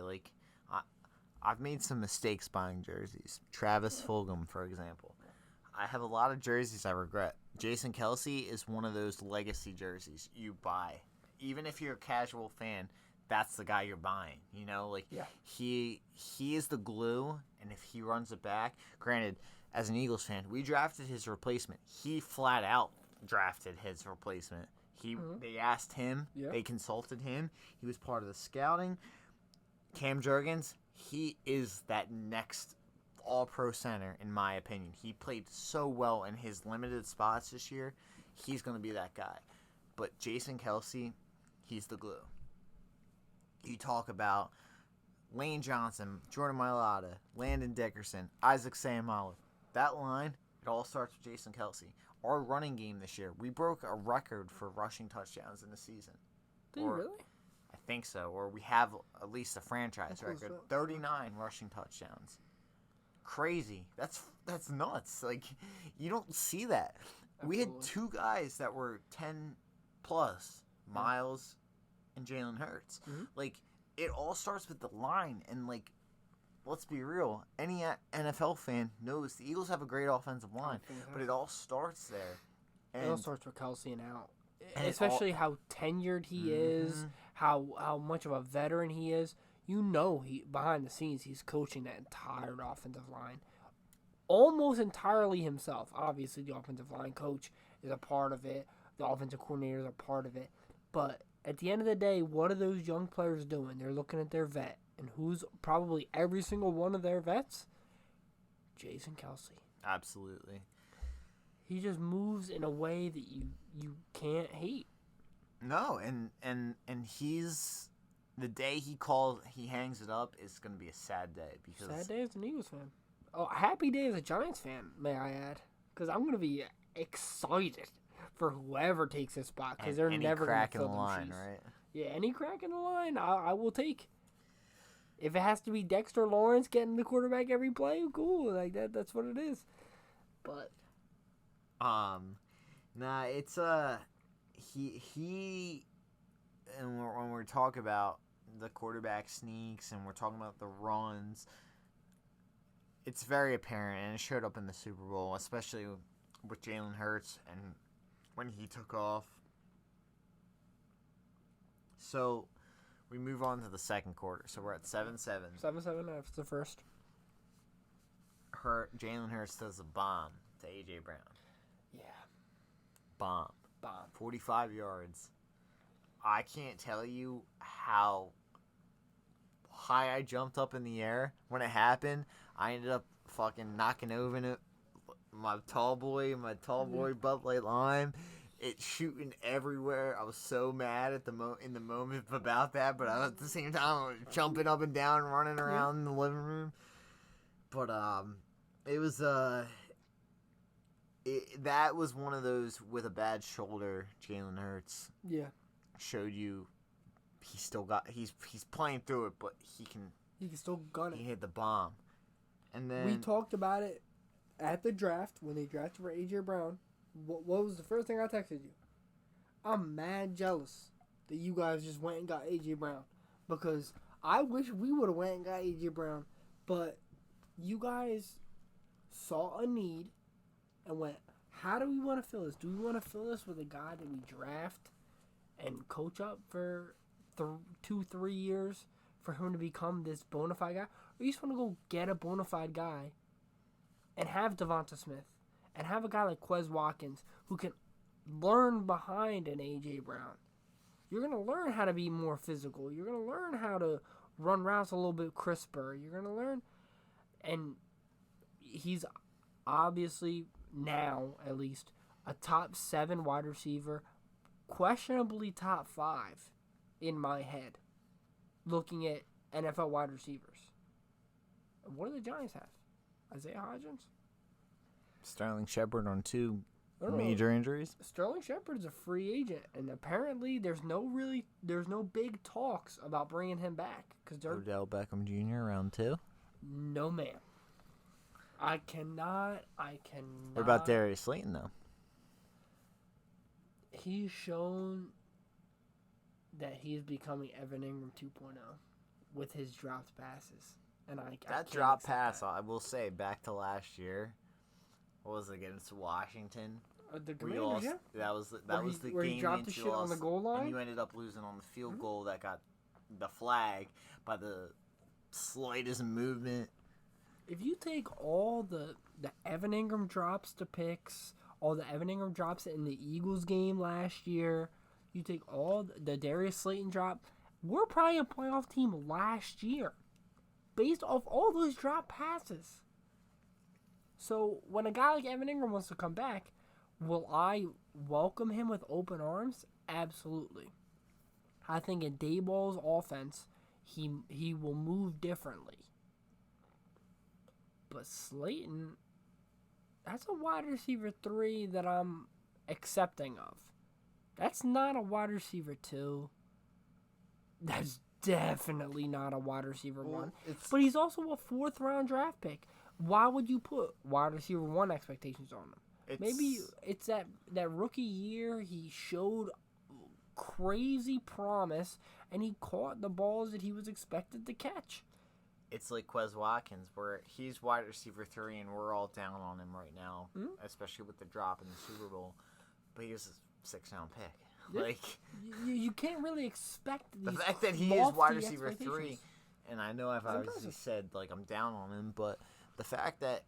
I've made some mistakes buying jerseys. Travis Fulgham, for example. I have a lot of jerseys I regret. Jason Kelsey is one of those legacy jerseys you buy. Even if you're a casual fan, that's the guy you're buying. Yeah. He is the glue, and if he runs it back, granted, as an Eagles fan, we drafted his replacement. He flat out drafted his replacement. They asked him, They consulted him. He was part of the scouting. Cam Jurgens, he is that next all-pro center, in my opinion. He played so well in his limited spots this year. He's going to be that guy. But Jason Kelsey, he's the glue. You talk about Lane Johnson, Jordan Mailata, Landon Dickerson, Isaac Seumalo. That line, it all starts with Jason Kelsey. Our running game this year, we broke a record for rushing touchdowns in the season. Did you really? I think so. Or we have at least a franchise record. 39 rushing touchdowns. Crazy. That's nuts. You don't see that. Absolutely. We had two guys that were 10 plus, Miles and Jalen Hurts. Mm-hmm. It all starts with the line, and let's be real, any NFL fan knows the Eagles have a great offensive line, but it all starts there. And it all starts with Kelsey and out. Especially how tenured he is, how much of a veteran he is. He behind the scenes, he's coaching that entire offensive line. Almost entirely himself. Obviously, the offensive line coach is a part of it. The offensive coordinators are part of it. But at the end of the day, what are those young players doing? They're looking at their vet. And who's probably every single one of their vets? Jason Kelsey. Absolutely. He just moves in a way that you can't hate. No, and he's... The day he hangs it up is going to be a sad day. Sad day as an Eagles fan. Oh, a happy day as a Giants fan, may I add. Because I'm going to be excited for whoever takes this spot. Because they're never going to fill them line, shoes. Right? Yeah, any crack in the line, I will take. If it has to be Dexter Lawrence getting the quarterback every play, cool. That's what it is. But it's he and when we're talking about the quarterback sneaks and we're talking about the runs, it's very apparent, and it showed up in the Super Bowl, especially with Jalen Hurts and when he took off. So we move on to the second quarter. So we're at 7-7. 7-7 after the first. Jalen Hurts does a bomb to A.J. Brown. Yeah. Bomb. 45 yards. I can't tell you how high I jumped up in the air when it happened. I ended up fucking knocking over my tall boy Bud Light Lime. It's shooting everywhere. I was so mad at in the moment about that, but at the same time, I was jumping up and down, running around in the living room. But it was that was one of those with a bad shoulder. Jalen Hurts, showed you he's playing through it, but he can still gun it. He hit the bomb, and then we talked about it at the draft when they drafted for AJ Brown. What was the first thing I texted you? I'm mad jealous that you guys just went and got AJ Brown, because I wish we would have went and got AJ Brown, but you guys saw a need and went, how do we want to fill this? Do we want to fill this with a guy that we draft and coach up for 2-3 years for him to become this bona fide guy? Or you just want to go get a bona fide guy and have Devonta Smith and have a guy like Quez Watkins who can learn behind an A.J. Brown? You're going to learn how to be more physical. You're going to learn how to run routes a little bit crisper. You're going to learn. And he's obviously, now at least, a top 7 wide receiver, questionably top 5 in my head, looking at NFL wide receivers. What do the Giants have? Isaiah Hodgins? Sterling Shepard on 2 major injuries. Sterling Shepard's a free agent, and apparently there's no big talks about bringing him back. Odell Beckham Jr. round 2. No, man. I cannot. What about Darius Slayton, though? He's shown that he's becoming Evan Ingram 2.0 with his dropped passes. And that drop pass, I will say, back to last year, what was it, against Washington? The Commanders, yeah. That was the where game he dropped the shit lost, on the goal line, and you ended up losing on the field goal that got the flag by the slightest movement. If you take all the Evan Ingram drops to picks, all the Evan Ingram drops in the Eagles game last year, you take all the Darius Slayton drop, we're probably a playoff team last year based off all those drop passes. So when a guy like Evan Ingram wants to come back, will I welcome him with open arms? Absolutely. I think in Dayball's offense, he will move differently. But Slayton, that's a wide receiver 3 that I'm accepting of. That's not a wide receiver 2. That's definitely not a wide receiver 1. But he's also a 4th round draft pick. Why would you put wide receiver 1 expectations on him? Maybe it's that rookie year he showed crazy promise and he caught the balls that he was expected to catch. It's like Quez Watkins, where he's wide receiver 3 and we're all down on him right now, especially with the drop in the Super Bowl. But he was a 6th round pick. Like you can't really expect the fact that he is wide receiver 3, and I know I've obviously said like I'm down on him, but the fact that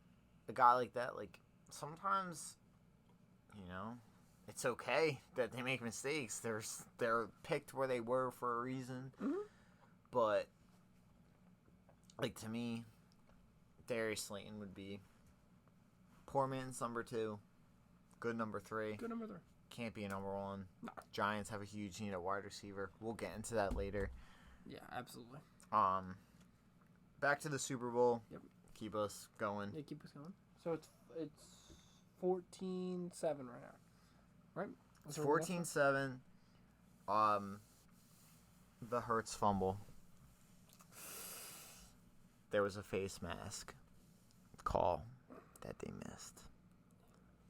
a guy like that, like sometimes, it's okay that they make mistakes. They're picked where they were for a reason, but like to me, Darius Slayton would be poor man's number 2, good number 3. Good number 3. Can't be a number 1. No. Giants have a huge need at wide receiver. We'll get into that later. Yeah, absolutely. Back to the Super Bowl. Yep. Keep us going. Yeah, keep us going. So it's 14-7 right now, right? It's 14-7. The Hurts fumble. There was a face mask call that they missed.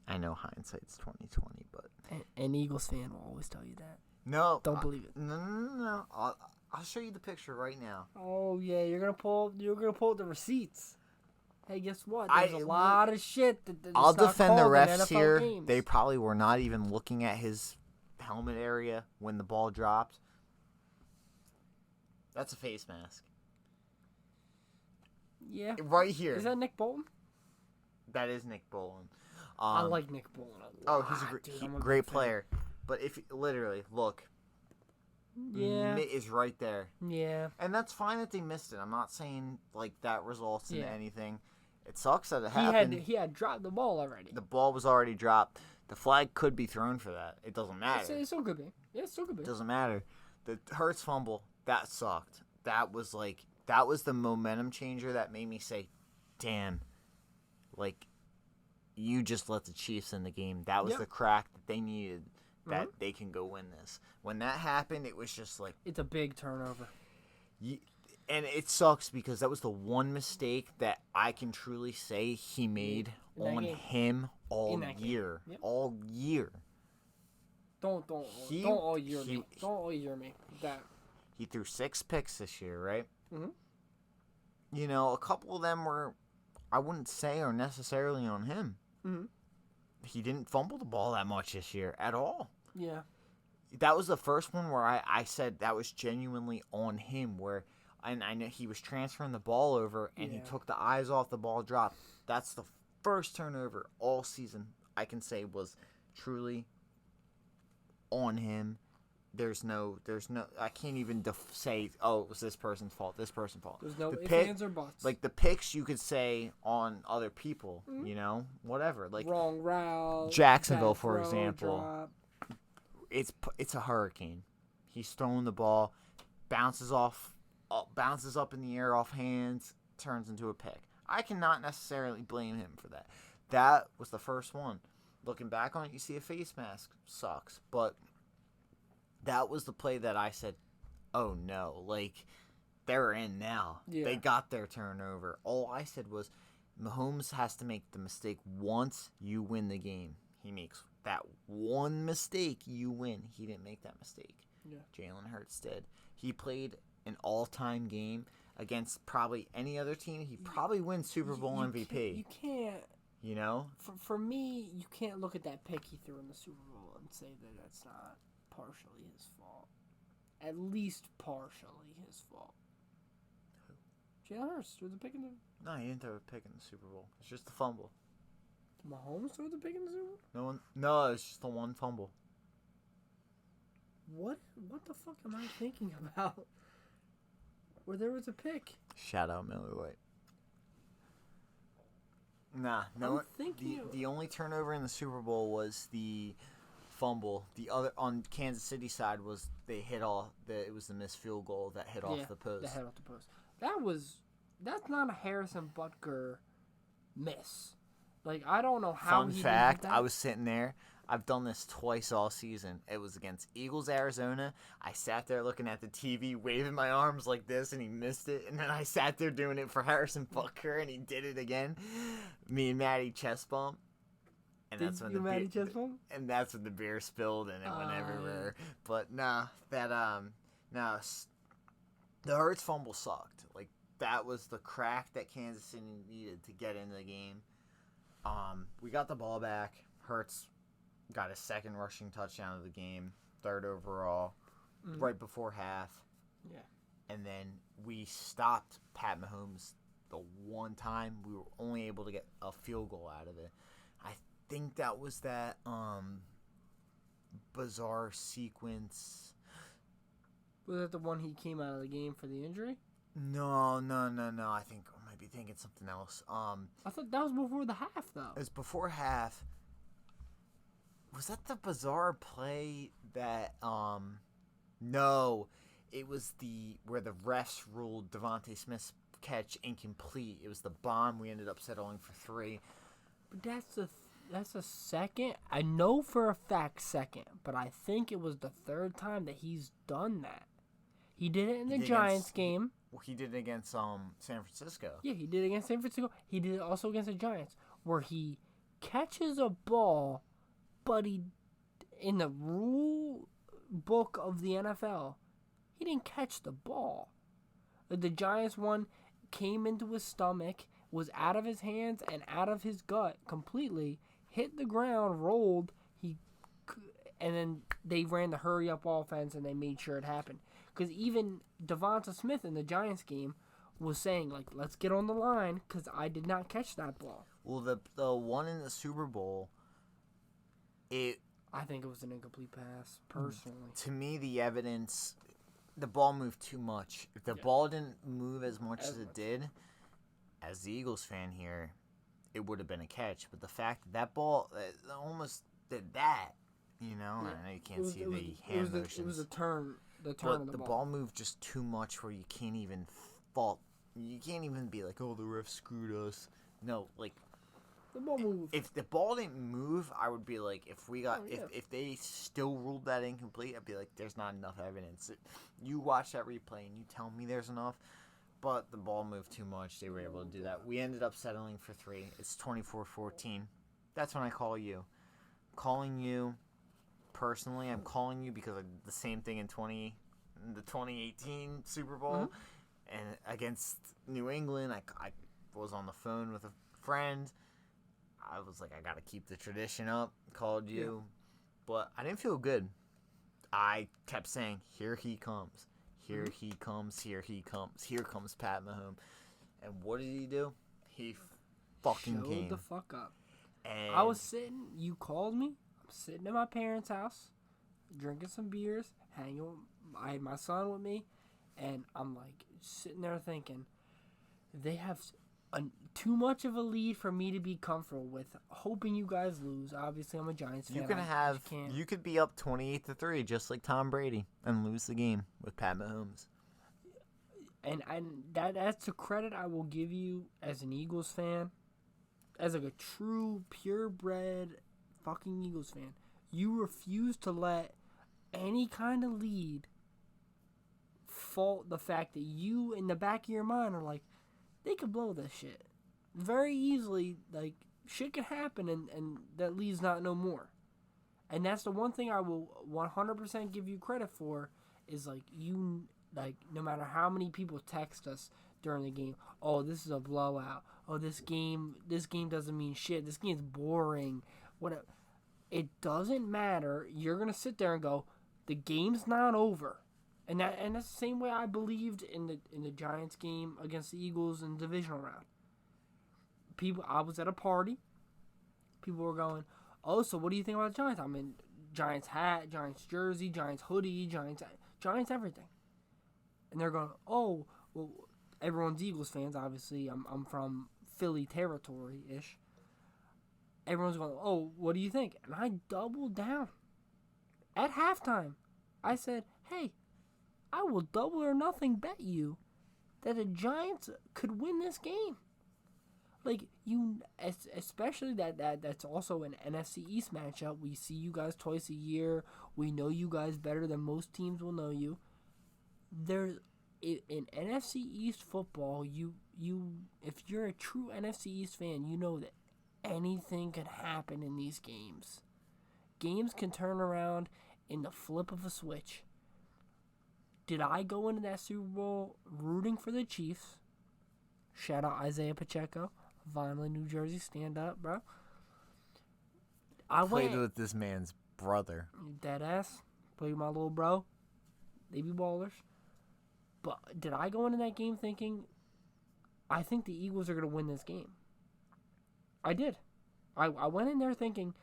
I know hindsight's 20/20, but an Eagles fan will always tell you that. No, don't believe it. No. I'll show you the picture right now. Oh yeah, you're gonna pull the receipts. Hey, guess what? There's a lot of shit that's I'll not defend the refs here. Games. They probably were not even looking at his helmet area when the ball dropped. That's a face mask. Yeah. Right here. Is that Nick Bolton? That is Nick Bolton. I like Nick Bolton a lot. He's a great player. But if you literally look, Mitt is right there. Yeah. And that's fine that they missed it. I'm not saying like that results in anything. It sucks that it happened. He had dropped the ball already. The ball was already dropped. The flag could be thrown for that. It doesn't matter. It still could be. Yeah, it still could be. It doesn't matter. The Hurts fumble, that sucked. That was the momentum changer that made me say, damn, like, you just let the Chiefs in the game. That was the crack that they needed, that they can go win this. When that happened, it was just like... It's a big turnover. And it sucks because that was the one mistake that I can truly say he made on him all year. Yep. All year. Don't all year me. Don't all year me. That. He threw 6 picks this year, right? Mm-hmm. You know, a couple of them were, I wouldn't say, are necessarily on him. Mm-hmm. He didn't fumble the ball that much this year at all. Yeah. That was the first one where I said that was genuinely on him, where and I know he was transferring the ball over and he took the eyes off the ball drop. That's the first turnover all season I can say was truly on him. There's no I can't even say, oh, it was this person's fault. There's no ifs, ands, or buts. Like the picks you could say on other people, you know, whatever. Like wrong route. Jacksonville, for example. Drop. It's a hurricane. He's throwing the ball, bounces up in the air off hands, turns into a pick. I cannot necessarily blame him for that. That was the first one. Looking back on it, you see a face mask sucks, but that was the play that I said, oh no, like, they're in now. Yeah. They got their turnover. All I said was, Mahomes has to make the mistake once, you win the game. He makes that one mistake, you win. He didn't make that mistake. Yeah. Jalen Hurts did. He played an all-time game against probably any other team. He probably wins Super Bowl MVP. You can't. You know? For me, you can't look at that pick he threw in the Super Bowl and say that that's not partially his fault. At least partially his fault. Who? Jalen Hurts threw the pick in the... No, he didn't throw a pick in the Super Bowl. It's just a fumble. Mahomes threw the pick in the Super Bowl? No, it's just the one fumble. What the fuck am I thinking about? Where there was a pick. Shout out Miller White. Nah, no. The only turnover in the Super Bowl was the fumble. The other on Kansas City side was they hit it was the missed field goal that hit off the post. That hit off the post. That's not a Harrison Butker miss. Like, I don't know how Fun he fact, did that. I was sitting there. I've done this twice all season. It was against Eagles, Arizona. I sat there looking at the TV, waving my arms like this, and he missed it. And then I sat there doing it for Harrison Butker, and he did it again. Me and Maddie chest bump. And that's when the beer spilled and it went everywhere. Yeah. But the Hurts fumble sucked. Like, that was the crack that Kansas City needed to get into the game. We got the ball back. Hurts got his second rushing touchdown of the game, 3rd overall, right before half. Yeah. And then we stopped Pat Mahomes the one time. We were only able to get a field goal out of it. I think that was that bizarre sequence. Was that the one he came out of the game for the injury? No. I think I might be thinking something else. I thought that was before the half, though. It was before half. Was that the bizarre play that no, it was where the refs ruled Devontae Smith's catch incomplete. It was the bomb. We ended up settling for 3. But that's a second. I know for a fact second, but I think it was the 3rd time that he's done that. He did it in the Giants game. Well, he did it against San Francisco. Yeah, he did it against San Francisco. He did it also against the Giants, where he catches a ball, but in the rule book of the NFL, he didn't catch the ball. The Giants one came into his stomach, was out of his hands and out of his gut completely, hit the ground, rolled, and then they ran the hurry-up offense and they made sure it happened. Because even Devonta Smith in the Giants game was saying, like, let's get on the line because I did not catch that ball. Well, the one in the Super Bowl, I think it was an incomplete pass, personally. To me, the evidence, the ball moved too much. If the ball didn't move as much as it did, as the Eagles fan here, it would have been a catch. But the fact that ball almost did that, you know, Yeah. I know you can't see the hand motions. It was a turn. The turn but of the the ball moved just too much where you can't even fault. You can't even be like, oh, the ref screwed us. No, like, the ball moved. if the ball didn't move, I would be like, yeah. if they still ruled that incomplete, I'd be like, there's not enough evidence. You watch that replay and you tell me there's enough. But the ball moved too much. They were able to do that. We ended up settling for 3. It's 24-14. That's when I call you. I'm calling you personally. I'm calling you because I did the same thing in the 2018 Super Bowl. Mm-hmm. And against New England, I was on the phone with a friend. I was like, I got to keep the tradition up. Called you. Yeah. But I didn't feel good. I kept saying, here he comes. Here he comes, here he comes, here comes Pat Mahomes. And what did he do? He fucking Showed came. the fuck up. And I was sitting, you called me. I'm sitting at my parents' house, drinking some beers, hanging with, I had my son with me, and I'm like sitting there thinking, they have too much of a lead for me to be comfortable with, hoping you guys lose. Obviously, I'm a Giants fan. You could be up 28-3, just like Tom Brady, and lose the game with Pat Mahomes. And that's a credit I will give you as an Eagles fan, as like a true purebred fucking Eagles fan. You refuse to let any kind of lead fault the fact that you, in the back of your mind, are like, they could blow this shit very easily. Like, shit could happen, and that leads not no more. And that's the one thing I will 100% give you credit for, is like, you, like, no matter how many people text us during the game, oh, this is a blowout, oh, this game doesn't mean shit, this game's boring, whatever. It doesn't matter. You're gonna sit there and go, the game's not over. And that's the same way I believed in the Giants game against the Eagles in the divisional round. I was at a party. People were going, oh, so what do you think about the Giants? I'm in Giants hat, Giants jersey, Giants hoodie, Giants everything. And they're going, oh, well, everyone's Eagles fans. Obviously, I'm from Philly territory-ish. Everyone's going, oh, what do you think? And I doubled down. At halftime, I said, hey, I will double or nothing bet you that the Giants could win this game. Like, you, especially that's also an NFC East matchup. We see you guys twice a year. We know you guys better than most teams will know you. There's in NFC East football, you if you're a true NFC East fan, you know that anything can happen in these games. Games can turn around in the flip of a switch. Did I go into that Super Bowl rooting for the Chiefs? Shout out Isaiah Pacheco, Vineland, New Jersey. Stand up, bro. I played with this man's brother. Dead ass. Played with my little bro. They be ballers. But did I go into that game thinking, I think the Eagles are going to win this game? I did. I went in there thinking,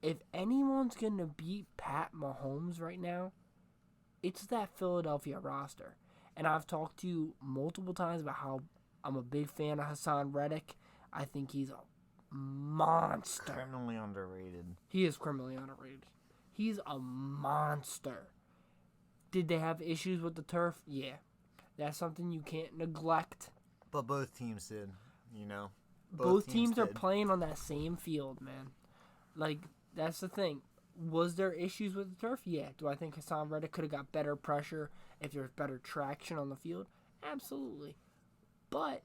if anyone's going to beat Pat Mahomes right now, it's that Philadelphia roster. And I've talked to you multiple times about how I'm a big fan of Hassan Reddick. I think he's a monster. Criminally underrated. He is criminally underrated. He's a monster. Did they have issues with the turf? Yeah. That's something you can't neglect. But both teams did, you know. Both teams are playing on that same field, man. Like, that's the thing. Was there issues with the turf? Yeah. Do I think Hassan Reddick could have got better pressure if there was better traction on the field? Absolutely. But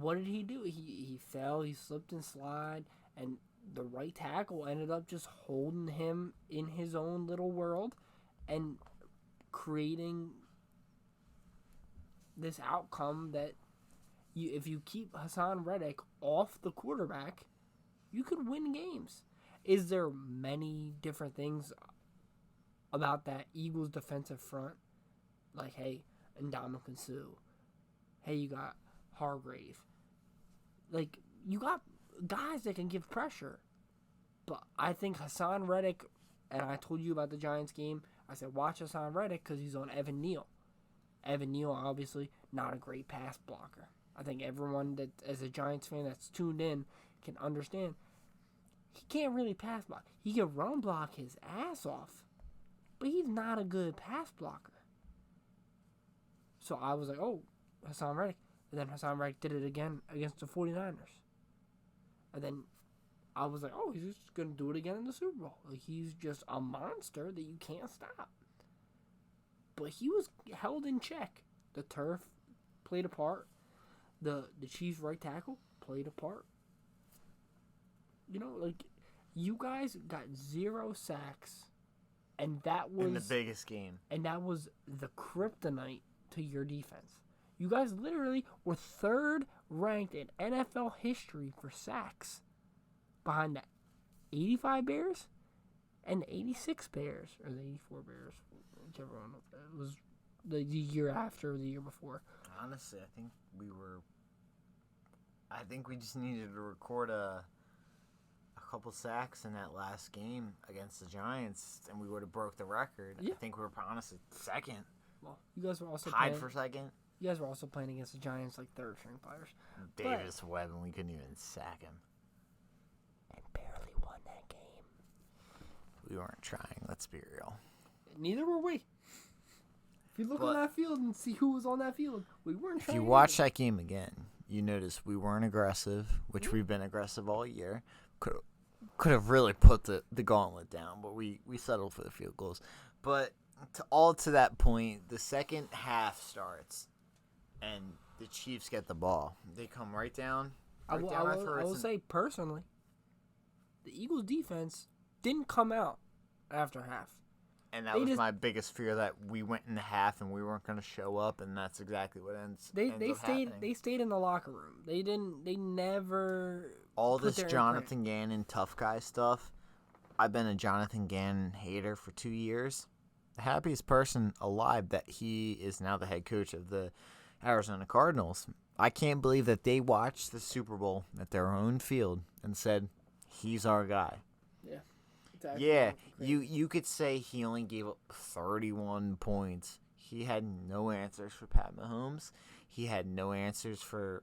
what did he do? He fell, he slipped and slid, and the right tackle ended up just holding him in his own little world and creating this outcome that if you keep Hassan Reddick off the quarterback, you could win games. Is there many different things about that Eagles defensive front? Like, hey, Ndamukong Suh. Hey, you got Hargrave. Like, you got guys that can give pressure. But I think Hassan Reddick, and I told you about the Giants game, I said watch Hassan Reddick because he's on Evan Neal. Evan Neal, obviously, not a great pass blocker. I think everyone that, as a Giants fan that's tuned in, can understand. He can't really pass block. He can run block his ass off, but he's not a good pass blocker. So I was like, oh, Hassan Reddick. And then Hassan Reddick did it again against the 49ers. And then I was like, oh, he's just going to do it again in the Super Bowl. Like, he's just a monster that you can't stop. But he was held in check. The turf played a part. The Chiefs' right tackle played a part. You know, like, you guys got 0 sacks. And that was... in the biggest game. And that was the kryptonite to your defense. You guys literally were 3rd ranked in NFL history for sacks, behind the 85 Bears and the 86 Bears, or the 84 Bears, whichever one. It was the year after, the year before. Honestly, I think we just needed to record a couple sacks in that last game against the Giants, and we would have broke the record. Yeah. I think we were honestly second. Well, you guys were also tied for second. You guys were also playing against the Giants, like 3rd string players. Davis Webb, and we couldn't even sack him. And barely won that game. We weren't trying, let's be real. Neither were we. If you look on that field and see who was on that field, we weren't trying. If you watch that game again, you notice we weren't aggressive, which we've been aggressive all year. Could have really put the gauntlet down, but we settled for the field goals. But to that point, the second half starts, and the Chiefs get the ball. They come right down. I will say personally, the Eagles' defense didn't come out after half. And that was my biggest fear, that we went in the half and we weren't going to show up, and that's exactly what ends up happening. They stayed in the locker room. They never all this Jonathan Gannon tough guy stuff. I've been a Jonathan Gannon hater for 2 years. The happiest person alive that he is now the head coach of the Arizona Cardinals. I can't believe that they watched the Super Bowl at their own field and said, he's our guy. Yeah. Exactly. Yeah, you could say he only gave up 31 points. He had no answers for Pat Mahomes. He had no answers for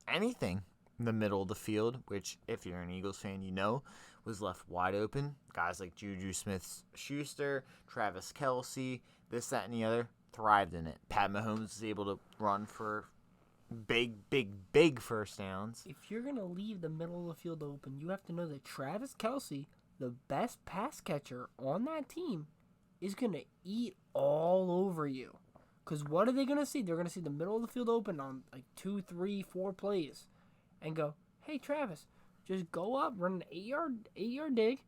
anything in the middle of the field, which, if you're an Eagles fan, you know, was left wide open. Guys like Juju Smith-Schuster, Travis Kelce, this, that, and the other thrived in it. Pat Mahomes was able to run for big first downs. If you're going to leave the middle of the field open, you have to know that Travis Kelce, the best pass catcher on that team, is going to eat all over you. Because what are they going to see? They're going to see the middle of the field open on like 2, 3, 4 plays and go, hey, Travis, just go up, run an 8-yard dig,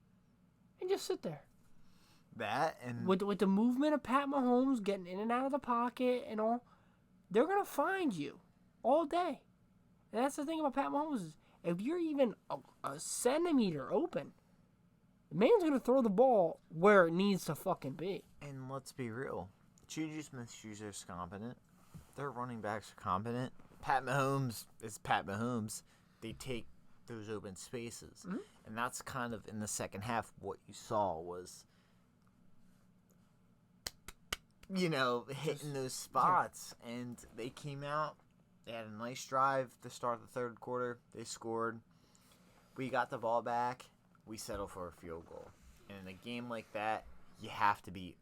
and just sit there. That and with the movement of Pat Mahomes getting in and out of the pocket and all, they're going to find you all day. And that's the thing about Pat Mahomes is if you're even a centimeter open, the man's going to throw the ball where it needs to fucking be. And let's be real. Juju Smith-Schuster's competent. Their running backs are competent. Pat Mahomes is Pat Mahomes. They take those open spaces. Mm-hmm. And that's kind of, in the second half, what you saw was, hitting those spots. Yeah. And they came out. They had a nice drive to start the third quarter. They scored. We got the ball back. We settled for a field goal. And in a game like that, you have to be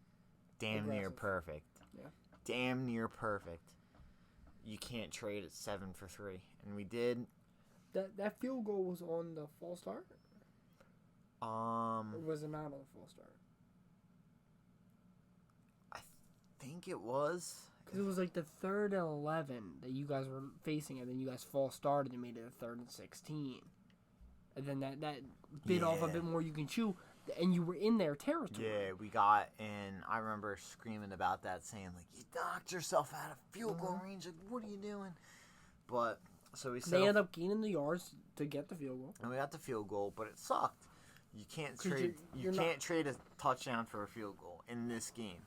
damn near perfect. Yeah. Damn near perfect. You can't trade at 7 for 3. And we did. That field goal was on the false start? Or was it not on the false start? I think it was. Because it was like the 3rd and 11 that you guys were facing, and then you guys false started and made it a 3rd and 16. And then that bit off a bit more you can chew, and you were in their territory. Yeah, we got, and I remember screaming about that, saying, like, you knocked yourself out of field goal range. Like, what are you doing? But, so we They ended up gaining the yards to get the field goal. And we got the field goal, but it sucked. You can't trade. You can't trade a touchdown for a field goal in this game.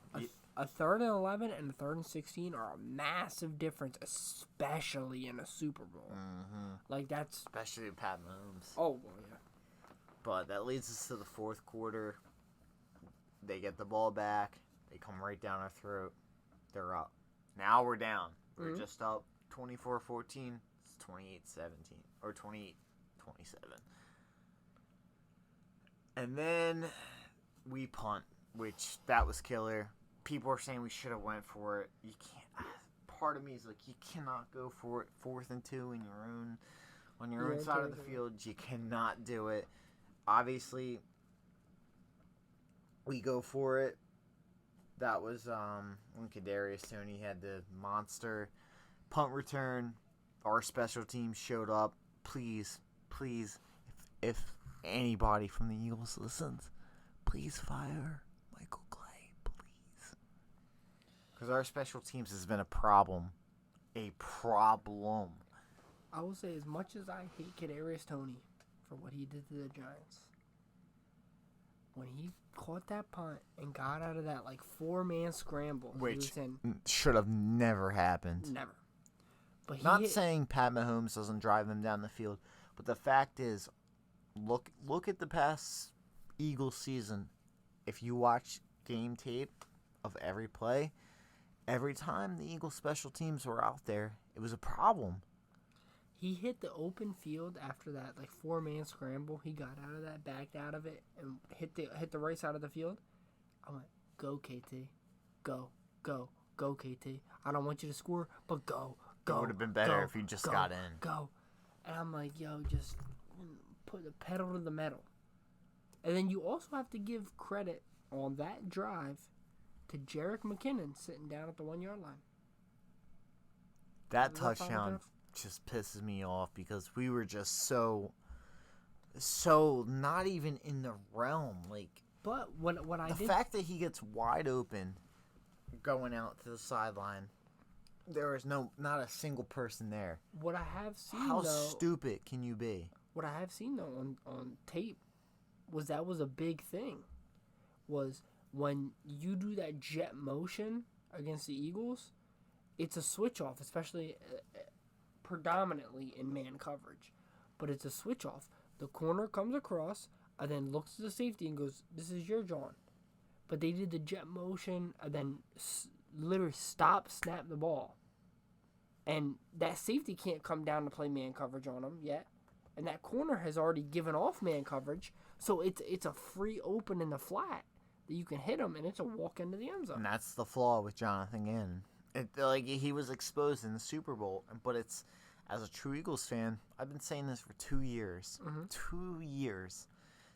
A 3rd and 11 and a 3rd and 16 are a massive difference, especially in a Super Bowl. Mm-hmm. Like that's especially with Pat Mahomes. Oh well, yeah. But that leads us to the fourth quarter. They get the ball back. They come right down our throat. They're up. Now we're down. We're just up 24-14. 28-17 or 28-27. And then we punt, which that was killer. People are saying we should have went for it. You can't. Part of me is like, you cannot go for it 4th and 2 in your own on your own side of the field. You cannot do it. Obviously, we go for it. That was when Kadarius Toney had the monster punt return. Our special teams showed up. Please, if anybody from the Eagles listens, please fire Michael Clay, please. Because our special teams has been a problem. A problem. I will say, as much as I hate Kadarius Toney for what he did to the Giants, when he caught that punt and got out of that 4-man scramble, which should have never happened. Never. But not saying Pat Mahomes doesn't drive them down the field, but the fact is, look at the past Eagles season. If you watch game tape of every play, every time the Eagles special teams were out there, it was a problem. He hit the open field after that 4-man scramble. He got out of that, backed out of it, and hit the right side of the field. I went, go KT, go KT. I don't want you to score, but go. It would have been better if you just got in. Go. And I'm like, yo, just put the pedal to the metal. And then you also have to give credit on that drive to Jerick McKinnon sitting down at the 1-yard line. That touchdown just pisses me off because we were just so not even in the realm. But what I did, the fact that he gets wide open going out to the sideline, there is not a single person there. What I have seen, how stupid can you be? What I have seen though on tape was that was a big thing. Was when you do that jet motion against the Eagles, it's a switch off, especially predominantly in man coverage. But it's a switch off. The corner comes across and then looks to the safety and goes, "This is your John." But they did the jet motion and then literally snap the ball. And that safety can't come down to play man coverage on him yet. And that corner has already given off man coverage. So it's a free open in the flat that you can hit him, and it's a walk into the end zone. And that's the flaw with Jonathan Gannon. He was exposed in the Super Bowl, but it's, as a true Eagles fan, I've been saying this for 2 years. Mm-hmm. 2 years.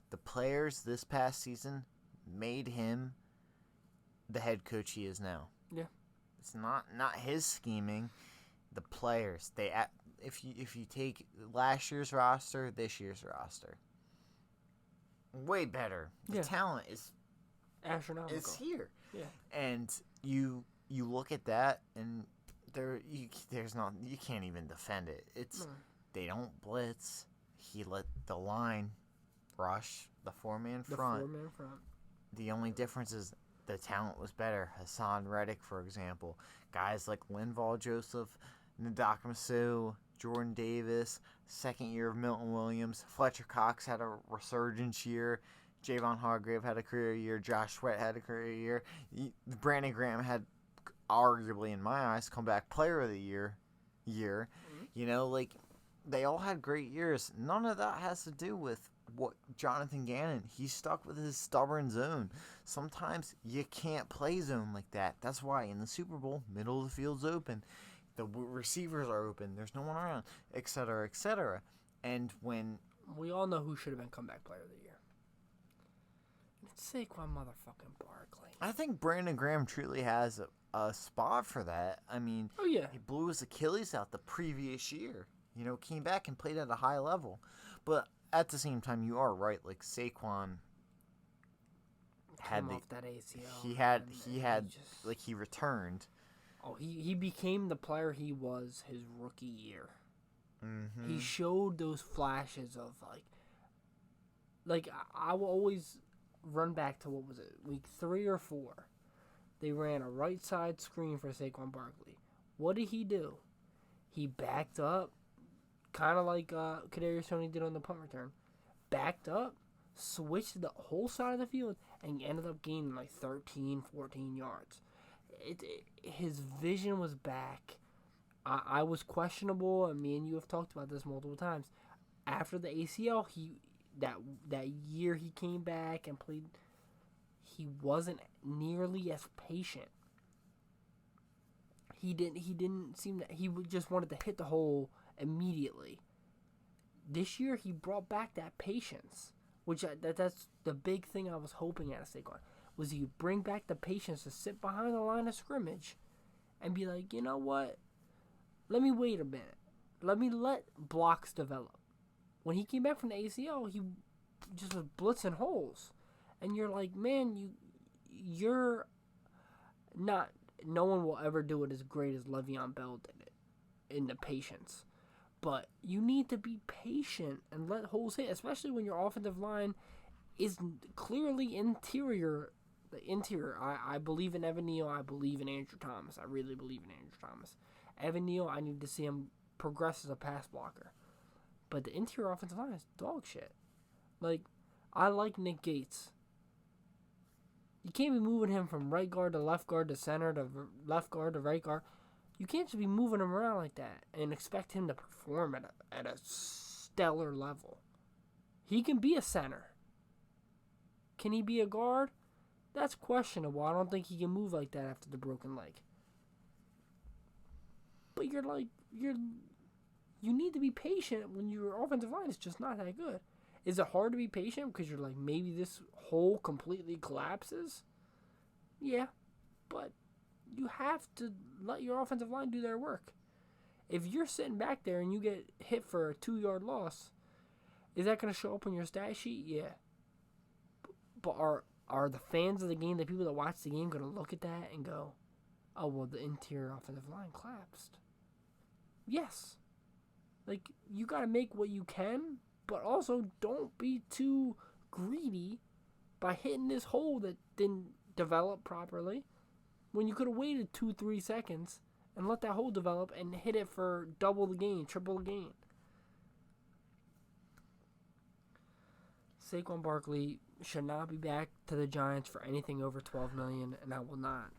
The players this past season made him the head coach he is now. Yeah. It's not his scheming. The players, if you take last year's roster, this year's roster, way better. The talent is astronomical. It's here. Yeah. And you look at that, and you can't even defend it. They don't blitz. He let the line rush the 4-man front. The only difference is the talent was better. Hassan Reddick, for example. Guys like Linval Joseph, Ndamukong, Jordan Davis, second year of Milton Williams. Fletcher Cox had a resurgence year. Javon Hargrave had a career year. Josh Sweat had a career year. Brandon Graham had, arguably in my eyes, comeback player of the year. Mm-hmm. They all had great years. None of that has to do with what Jonathan Gannon. He's stuck with his stubborn zone. Sometimes you can't play zone like that. That's why in the Super Bowl, middle of the field's open. The receivers are open. There's no one around, et cetera, et cetera. And when... We all know who should have been comeback player of the year. It's Saquon motherfucking Barkley. I think Brandon Graham truly has a spot for that. I mean, he blew his Achilles out the previous year. Came back and played at a high level. But at the same time, you are right. Saquon had off that ACL. He returned. Oh, he became the player he was his rookie year. Mm-hmm. He showed those flashes of I will always run back to, what was it, week 3 or 4. They ran a right side screen for Saquon Barkley. What did he do? He backed up, kind of like Kadarius Toney did on the punt return. Backed up, switched the whole side of the field, and ended up gaining 13, 14 yards. His vision was back. I was questionable, and me and you have talked about this multiple times. After the ACL, that year he came back and played, he wasn't nearly as patient. He didn't seem that he just wanted to hit the hole immediately. This year he brought back that patience, which that's the big thing I was hoping at Saquon, was he bring back the patience to sit behind the line of scrimmage and be like, you know what? Let me wait a minute. Let me let blocks develop. When he came back from the ACL, he just was blitzing holes. And you're like, man, you're not, no one will ever do it as great as Le'Veon Bell did it in the patience. But you need to be patient and let holes hit, especially when your offensive line is clearly interior. The interior. I believe in Evan Neal. I believe in Andrew Thomas. I really believe in Andrew Thomas. Evan Neal, I need to see him progress as a pass blocker. But the interior offensive line is dog shit. Like, I like Nick Gates. You can't be moving him from right guard to left guard to center to left guard to right guard. You can't just be moving him around like that and expect him to perform at a stellar level. He can be a center. Can he be a guard? That's questionable. I don't think he can move like that after the broken leg. But you need to be patient when your offensive line is just not that good. Is it hard to be patient because you're like, maybe this hole completely collapses? Yeah, but you have to let your offensive line do their work. If you're sitting back there and you get hit for a 2-yard loss, is that going to show up on your stat sheet? Yeah. But are the fans of the game, the people that watch the game, going to look at that and go, oh, well, the interior offensive line collapsed? Yes. Like, you got to make what you can, but also don't be too greedy by hitting this hole that didn't develop properly when you could have waited 2-3 seconds and let that hole develop and hit it for double the gain, triple the gain. Saquon Barkley should not be back to the Giants for anything over $12 million, and I will not.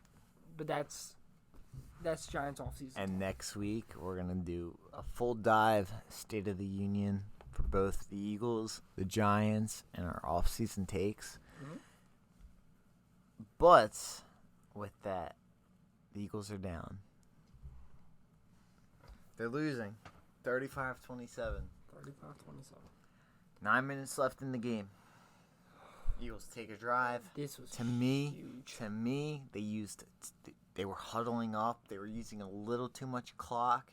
But that's Giants offseason. And next week we're gonna do a full dive State of the Union for both the Eagles, the Giants, and our offseason takes. Mm-hmm. But with that, the Eagles are down. They're losing 35-27. 35-27. 9 minutes left in the game. Eagles take a drive. This was huge. To me, they were huddling up. They were using a little too much clock.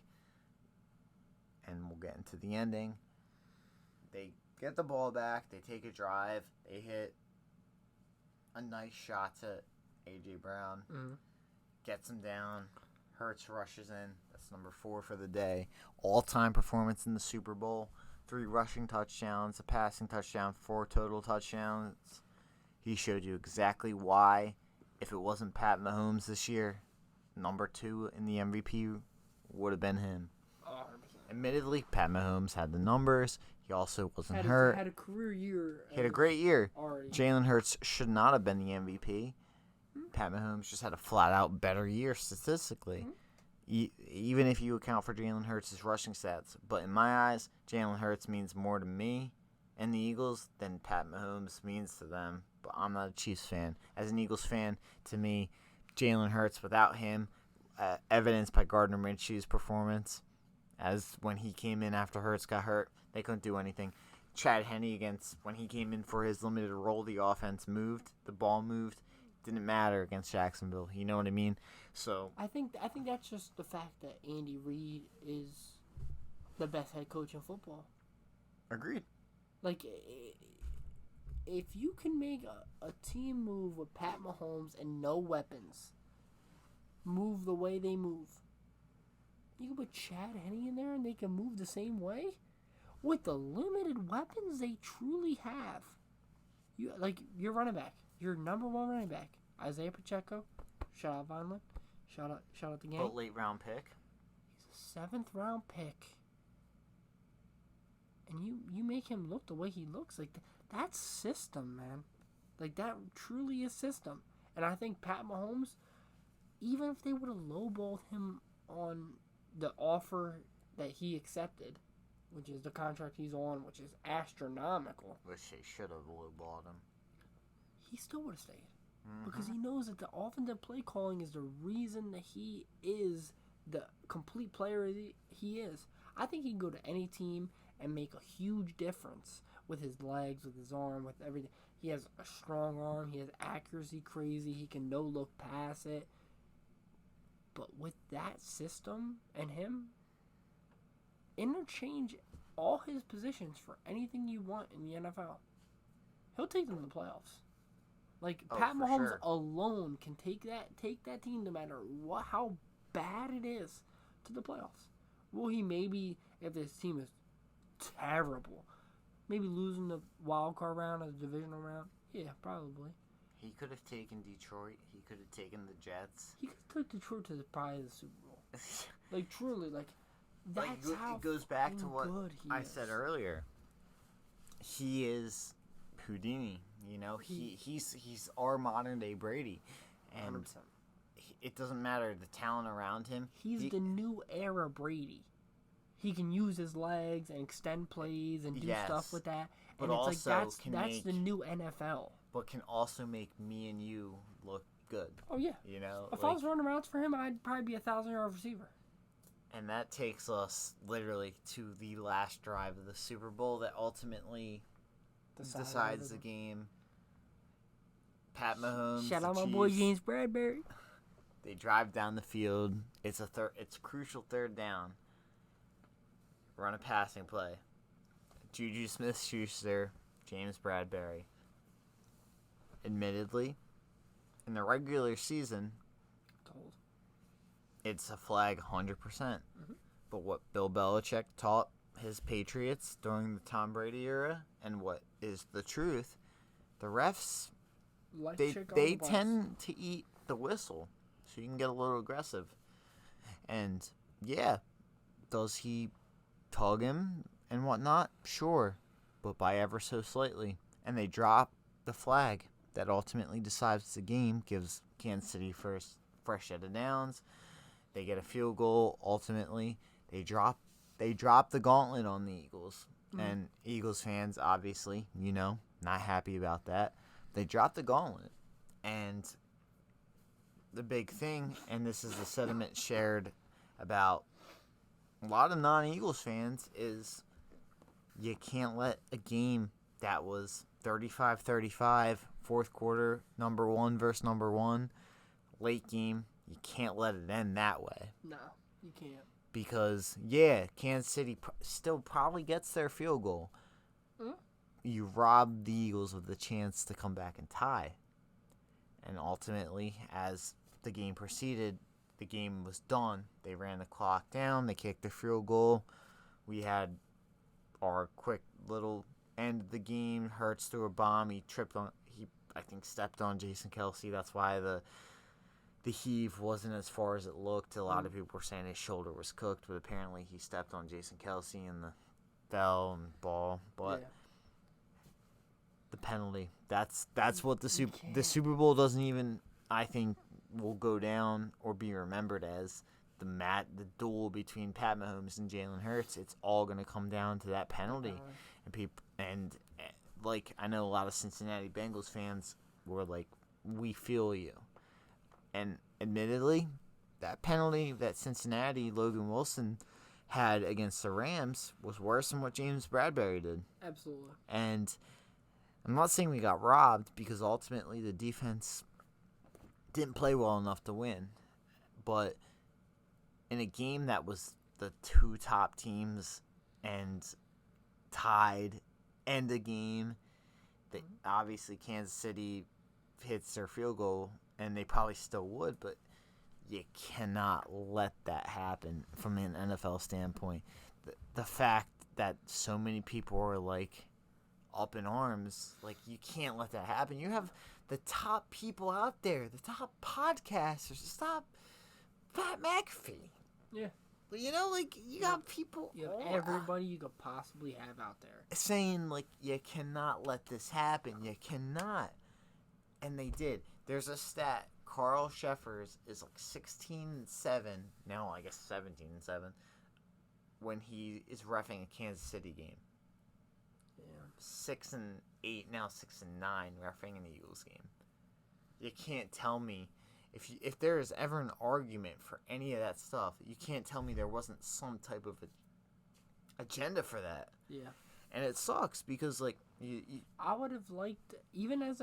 And we'll get into the ending. They get the ball back. They take a drive. They hit a nice shot to A.J. Brown. Mm-hmm. Gets him down. Hurts rushes in. That's number 4 for the day. All-time performance in the Super Bowl. 3 rushing touchdowns, a passing touchdown, 4 total touchdowns. He showed you exactly why, if it wasn't Pat Mahomes this year, number 2 in the MVP would have been him. 100%. Admittedly, Pat Mahomes had the numbers. He also wasn't hurt. Had a career year. He had a great year. Already. Jalen Hurts should not have been the MVP. Pat Mahomes just had a flat-out better year statistically. Mm-hmm. Even if you account for Jalen Hurts' rushing stats. But in my eyes, Jalen Hurts means more to me and the Eagles than Pat Mahomes means to them. But I'm not a Chiefs fan. As an Eagles fan, to me, Jalen Hurts, without him, evidenced by Gardner Minshew's performance, as when he came in after Hurts got hurt, they couldn't do anything. Chad Henne, when he came in for his limited role, the offense moved, the ball moved. Didn't matter against Jacksonville. You know what I mean? So I think that's just the fact that Andy Reid is the best head coach in football. Agreed. Like, if you can make a team move with Pat Mahomes and no weapons, move the way they move, you can put Chad Henne in there and they can move the same way with the limited weapons they truly have. Your running back. Your number 1 running back, Isaiah Pacheco. Shout out Vineland. Shout out the game. But late round pick. He's a 7th round pick. And you make him look the way he looks. Like, that's system, man. Like, that truly is system. And I think Pat Mahomes, even if they would have lowballed him on the offer that he accepted, which is the contract he's on, which is astronomical. Wish they should have lowballed him. He still would have stayed. Because he knows that the offensive play calling is the reason that he is the complete player he is. I think he can go to any team and make a huge difference with his legs, with his arm, with everything. He has a strong arm. He has accuracy crazy. He can no-look pass it. But with that system and him, interchange all his positions for anything you want in the NFL. He'll take them to the playoffs. Like, Pat Mahomes alone can take that team no matter how bad it is to the playoffs. Will he maybe, if this team is terrible, maybe losing the wild card round or the divisional round? Yeah, probably. He could have taken Detroit. He could have taken the Jets. He could have took Detroit to probably the Super Bowl. Like, truly, that's how it goes back to what I is. said earlier. He is Houdini. You know, he's our modern day Brady, and 100%. It doesn't matter the talent around him. He's the new era Brady. He can use his legs and extend plays and do stuff with that. But and it's also that's the new NFL. But can also make me and you look good. Oh yeah. You know, if I was running routes for him, I'd probably be a 1,000-yard receiver. And that takes us literally to the last drive of the Super Bowl that ultimately decides the game. Pat Mahomes. Shout out my boy James Bradbury. They drive down the field. It's a crucial third down. Run a passing play. Juju Smith-Schuster, James Bradbury. Admittedly, in the regular season, it's a flag 100%. But what Bill Belichick taught his Patriots during the Tom Brady era, and what is the truth, the refs, they tend to eat the whistle, so you can get a little aggressive. And yeah, does he tug him and whatnot? Sure, but by ever so slightly. And they drop the flag that ultimately decides the game, gives Kansas City first fresh set of downs. They get a field goal. Ultimately, they drop the gauntlet on the Eagles. And Eagles fans, obviously, not happy about that. They drop the gauntlet. And the big thing, and this is the sentiment shared about a lot of non-Eagles fans, is you can't let a game that was 35-35, fourth quarter, number one versus number one, late game, you can't let it end that way. No, you can't. Because, Kansas City still probably gets their field goal. You rob the Eagles of the chance to come back and tie. And ultimately, as the game proceeded, the game was done. They ran the clock down. They kicked the field goal. We had our quick little end of the game. Hurts threw a bomb. He I think stepped on Jason Kelce. That's why the heave wasn't as far as it looked. A lot of people were saying his shoulder was cooked, but apparently he stepped on Jason Kelce and the fell and ball. But the penalty, that's what the Super Bowl doesn't even, I think, will go down or be remembered as the duel between Pat Mahomes and Jalen Hurts. It's all going to come down to that penalty. And I know a lot of Cincinnati Bengals fans were like, we feel you. And admittedly, that penalty that Cincinnati, Logan Wilson, had against the Rams was worse than what James Bradbury did. Absolutely. And I'm not saying we got robbed, because ultimately the defense didn't play well enough to win. But in a game that was the two top teams and tied, end a game, that obviously Kansas City hits their field goal, and they probably still would, but you cannot let that happen from an NFL standpoint. The fact that so many people are up in arms, you can't let that happen. You have the top people out there, the top podcasters, the top Pat McAfee. Yeah. But you got people. You have everybody you could possibly have out there saying you cannot let this happen. You cannot. And they did. There's a stat Carl Sheffers is like 16-7. Now I guess 17-7 when he is reffing a Kansas City game. Yeah. 6-8 now, 6-9 reffing an Eagles game. You can't tell me if there is ever an argument for any of that stuff. You can't tell me there wasn't some type of agenda for that. Yeah. And it sucks because like you I would have liked, even as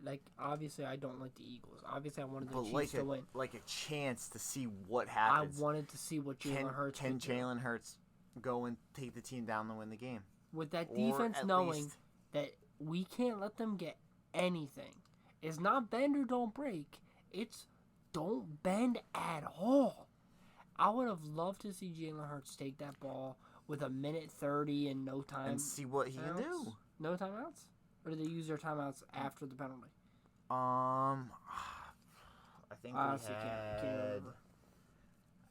like, obviously I don't like the Eagles. Obviously I wanted the Chiefs to win. Like a chance to see what happens. I wanted to see what Jalen Hurts can Jalen Hurts go and take the team down and win the game. With that defense knowing that we can't let them get anything. It's not bend or don't break. It's don't bend at all. I would have loved to see Jalen Hurts take that ball with 1:30 and no time. And see what he can do. No timeouts? Or do they use their timeouts after the penalty? I think Honestly, we can't had. remember.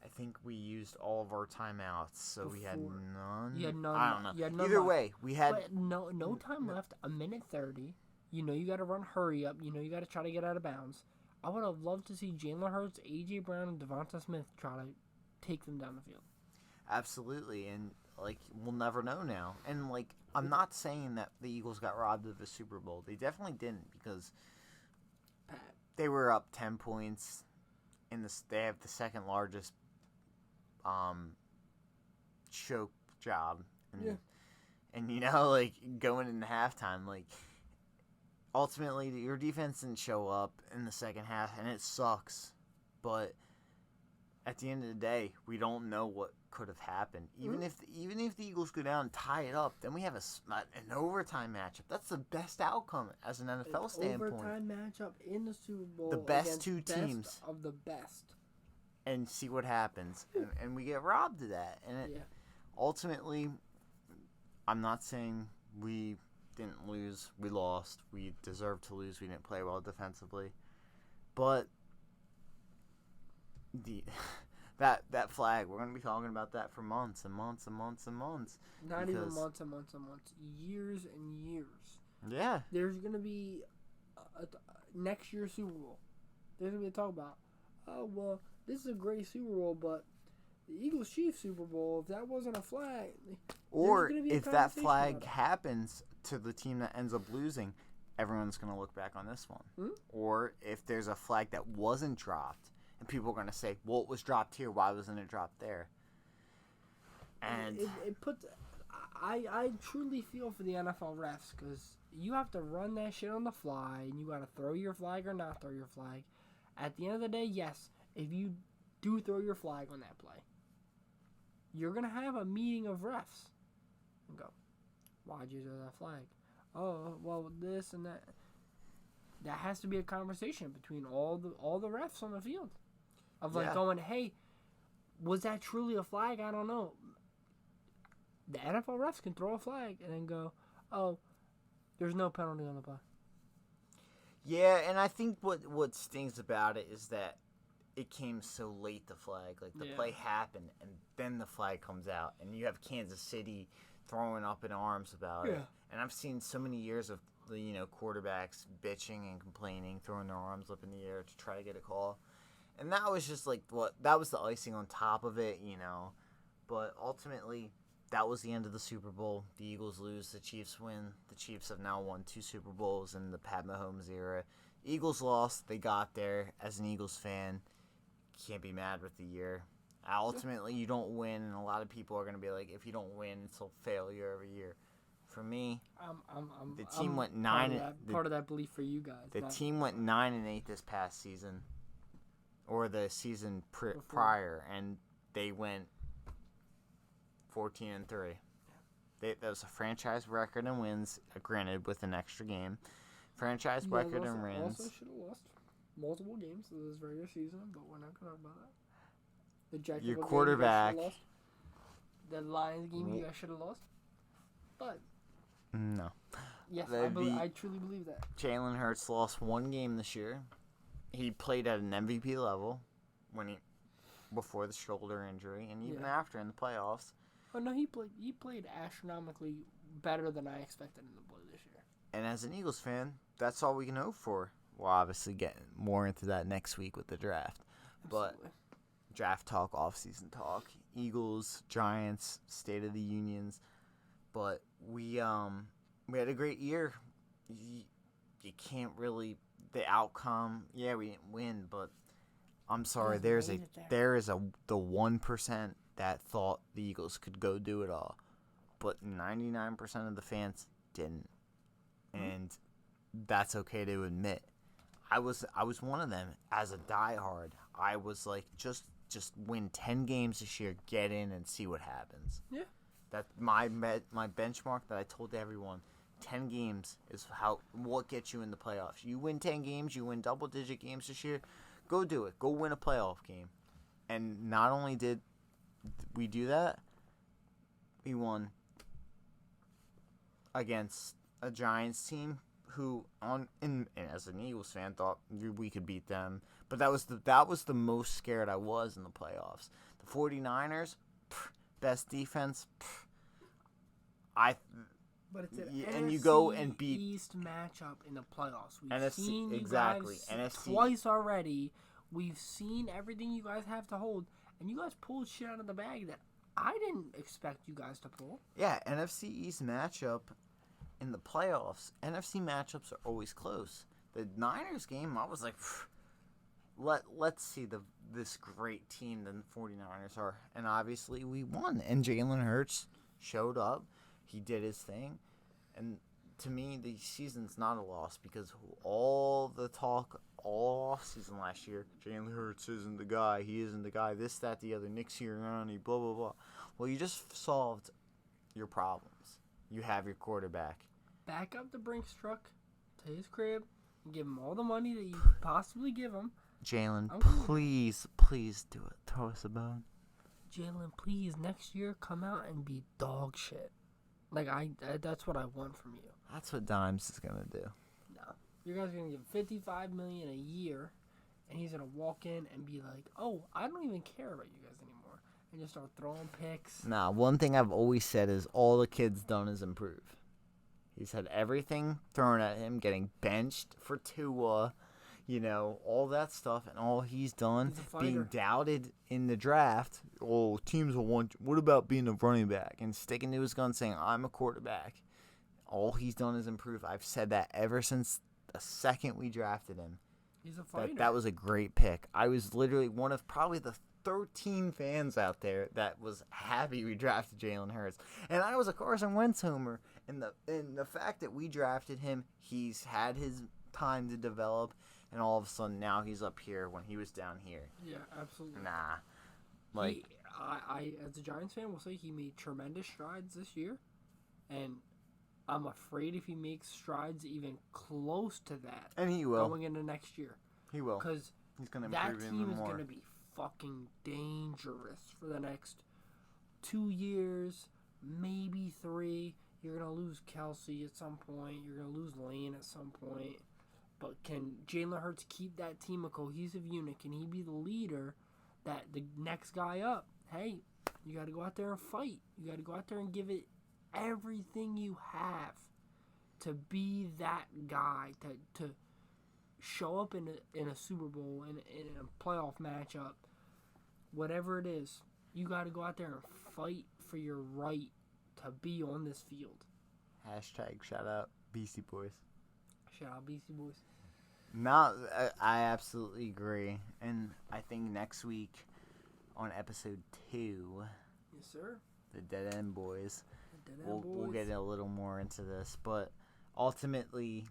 I think we used all of our timeouts, so we had none. You had none. I don't know. You had none Either left. way, we had But no time left. 1:30. You know you got to run hurry up. You know you got to try to get out of bounds. I would have loved to see Jalen Hurts, A.J. Brown, and Devonta Smith try to take them down the field. Absolutely, and like we'll never know now. And like I'm not saying that the Eagles got robbed of the Super Bowl. They definitely didn't because they were up 10 points. They have the second largest choke job. And you know, like going into halftime, like ultimately your defense didn't show up in the second half, and it sucks. But at the end of the day, we don't know what could have happened. Even if the Eagles go down and tie it up, then we have an overtime matchup. That's the best outcome as an NFL standpoint. Overtime matchup in the Super Bowl. The best two teams best of the best. And see what happens, and we get robbed of that. And ultimately, I'm not saying we didn't lose. We lost. We deserved to lose. We didn't play well defensively, but that flag, we're going to be talking about that for months and months and months and months. Not even months and months and months. Years and years. Yeah. There's going to be next year's Super Bowl. There's going to be a talk about, oh, well, this is a great Super Bowl, but the Eagles-Chiefs Super Bowl, if that wasn't a flag. Or if that flag happens to the team that ends up losing, everyone's going to look back on this one. Or if there's a flag that wasn't dropped, and people are going to say, well, it was dropped here. Why wasn't it dropped there? And it puts. I truly feel for the NFL refs because you have to run that shit on the fly, and you got to throw your flag or not throw your flag. At the end of the day, yes, if you do throw your flag on that play, you're going to have a meeting of refs and go, why'd you throw that flag? Oh, well, this and that. That has to be a conversation between all the refs on the field. Of going, hey, was that truly a flag? I don't know. The NFL refs can throw a flag and then go, oh, there's no penalty on the play. Yeah, and I think what stings about it is that it came so late, the flag. Like, the play happened, and then the flag comes out. And you have Kansas City throwing up in arms about it. And I've seen so many years of quarterbacks bitching and complaining, throwing their arms up in the air to try to get a call. And that was just that was the icing on top of it, But ultimately, that was the end of the Super Bowl. The Eagles lose, the Chiefs win. The Chiefs have now won 2 Super Bowls in the Pat Mahomes era. Eagles lost, they got there. As an Eagles fan, can't be mad with the year. Ultimately, you don't win, and a lot of people are going to be like, if you don't win, it's a failure every year. For me, the team went 9. Part of that belief for you guys. The team went 9-8 this past season, or the season prior, and they went 14-3. That was a franchise record in wins, granted with an extra game. Franchise record in wins. Also should have lost multiple games this regular season, but we're not going to talk about that. The Jacksonville Your quarterback. Game you guys lost. The Lions game you guys should have lost. But no. Yes, I truly believe that. Jalen Hurts lost 1 game this year. He played at an MVP level before the shoulder injury, and even after in the playoffs. Oh no, he played astronomically better than I expected him to play this year. And as an Eagles fan, that's all we can hope for. we'll obviously get more into that next week with the draft. Absolutely. But draft talk, off-season talk, Eagles, Giants, State of the Unions. But we had a great year. You can't really the outcome. Yeah, we didn't win, but I'm sorry. There is the 1% that thought the Eagles could go do it all, but 99% of the fans didn't, and that's okay to admit. I was one of them. As a diehard, I was like, just win 10 games this year, get in and see what happens. Yeah. That's my benchmark that I told everyone. 10 games is what gets you in the playoffs. You win 10 games, you win double-digit games this year, go do it. Go win a playoff game. And not only did we do that, we won against a Giants team who, and as an Eagles fan, thought we could beat them. But that was the most scared I was in the playoffs. The 49ers, best defense. But it's an and NFC you go and beat East matchup in the playoffs. We've NFC, seen you exactly. guys NFC. twice already. We've seen everything you guys have to hold, and you guys pulled shit out of the bag that I didn't expect you guys to pull. Yeah, NFC East matchup in the playoffs. NFC matchups are always close. The Niners game, I was like, let's see this great team that the 49ers are. And obviously we won. And Jalen Hurts showed up. He did his thing. And to me, the season's not a loss because all the talk all offseason last year, Jalen Hurts isn't the guy. He isn't the guy. This, that, the other. Nick Sirianni, blah, blah, blah. Well, you just solved your problems. You have your quarterback. Back up the Brinks truck to his crib and give him all the money that you could possibly give him. Jalen, please do it. Throw us a bone. Jalen, please, next year come out and be dog shit. Like, that's what I want from you. That's what Dimes is going to do. No. You guys are going to give $55 million a year, and he's going to walk in and be like, oh, I don't even care about you guys anymore. And just start throwing picks. Nah, one thing I've always said is all the kid's done is improve. He's had everything thrown at him, getting benched for Tua, all that stuff, and all he's done, being doubted in the draft. Oh, teams will want you. What about being a running back? And sticking to his gun saying, I'm a quarterback. All he's done is improve. I've said that ever since the second we drafted him. He's a fighter. That was a great pick. I was literally one of probably the 13 fans out there that was happy we drafted Jalen Hurts. And I was a Carson Wentz homer. And the fact that we drafted him, he's had his time to develop, and all of a sudden now he's up here when he was down here. Yeah, absolutely. Nah. I as a Giants fan will say he made tremendous strides this year, and I'm afraid if he makes strides even close to that, and he will going into next year. He will, because he's going to improve even more. That team is going to be fucking dangerous for the next 2 years, maybe 3. You're going to lose Kelsey at some point. You're going to lose Lane at some point. But can Jalen Hurts keep that team a cohesive unit? Can he be the leader that the next guy up, hey, you got to go out there and fight. You got to go out there and give it everything you have to be that guy, to show up in a Super Bowl, in a playoff matchup, whatever it is. You got to go out there and fight for your right to be on this field. Hashtag shout out BC Boys. Shout out BC Boys. No, I absolutely agree. And I think next week on episode 2, yes, sir, the Dead End Boys, we'll get a little more into this. But ultimately,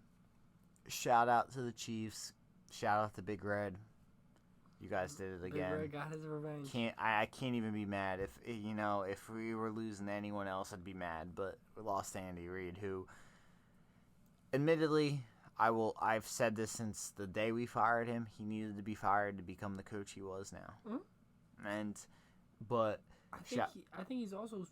shout out to the Chiefs. Shout out to Big Red. You guys did it again. Big Red got his revenge. I can't even be mad. If we were losing to anyone else, I'd be mad. But we lost to Andy Reid, who, admittedly, I've said this since the day we fired him. He needed to be fired to become the coach he was now. Mm-hmm. But I think he's also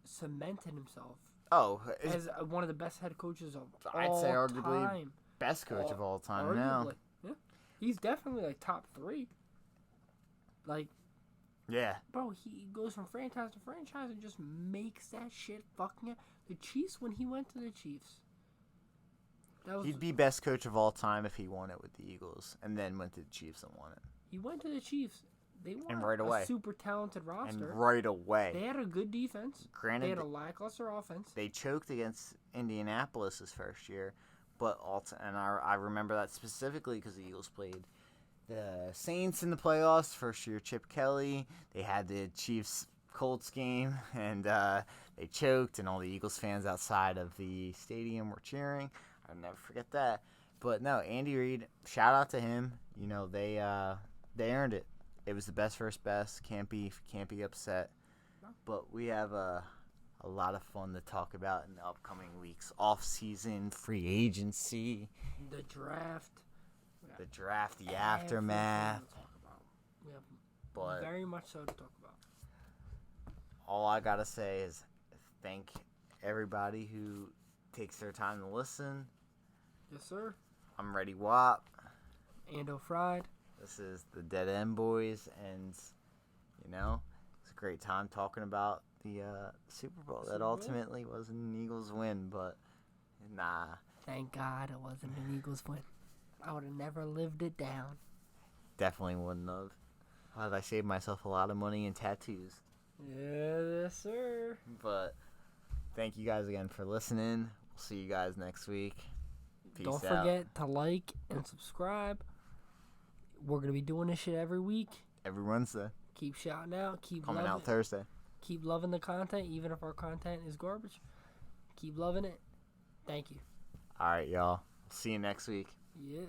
cemented himself. As one of the best head coaches of all time. I'd say arguably best coach of all time arguably. Now. Yeah. He's definitely like top 3. Like, yeah, bro, he goes from franchise to franchise and just makes that shit fucking up. The Chiefs, when he went to the Chiefs, He'd be best coach of all time if he won it with the Eagles and then went to the Chiefs and won it. He went to the Chiefs. They won right away. a super talented roster. And right away. They had a good defense. Granted, they had a lackluster offense. They choked against Indianapolis his first year, but I remember that specifically because the Eagles played the Saints in the playoffs. First year, Chip Kelly. They had the Chiefs-Colts game, and they choked, and all the Eagles fans outside of the stadium were cheering. I'll never forget that. But no, Andy Reid, shout out to him. You know, they earned it. It was the best first best. Can't be upset. But we have a lot of fun to talk about in the upcoming weeks. Off season, free agency, the draft, the aftermath. We have but very much so to talk about. All I gotta say is thank everybody who takes their time to listen. Yes, sir. I'm Rhetty Wop. Ando Fried. This is the Dead End Boys, and you know, it's a great time talking about the Super Bowl that ultimately was an Eagles win, but nah. Thank God it wasn't an Eagles win. I would have never lived it down. Definitely wouldn't have. I saved myself a lot of money in tattoos. Yes, sir. But thank you guys again for listening. We'll see you guys next week. Peace Don't out. forget to like and subscribe. We're going to be doing this shit every week. Every Wednesday. Keep shouting out. Keep Coming loving out Thursday. Keep loving the content, even if our content is garbage. Keep loving it. Thank you. All right, y'all. See you next week. Yep.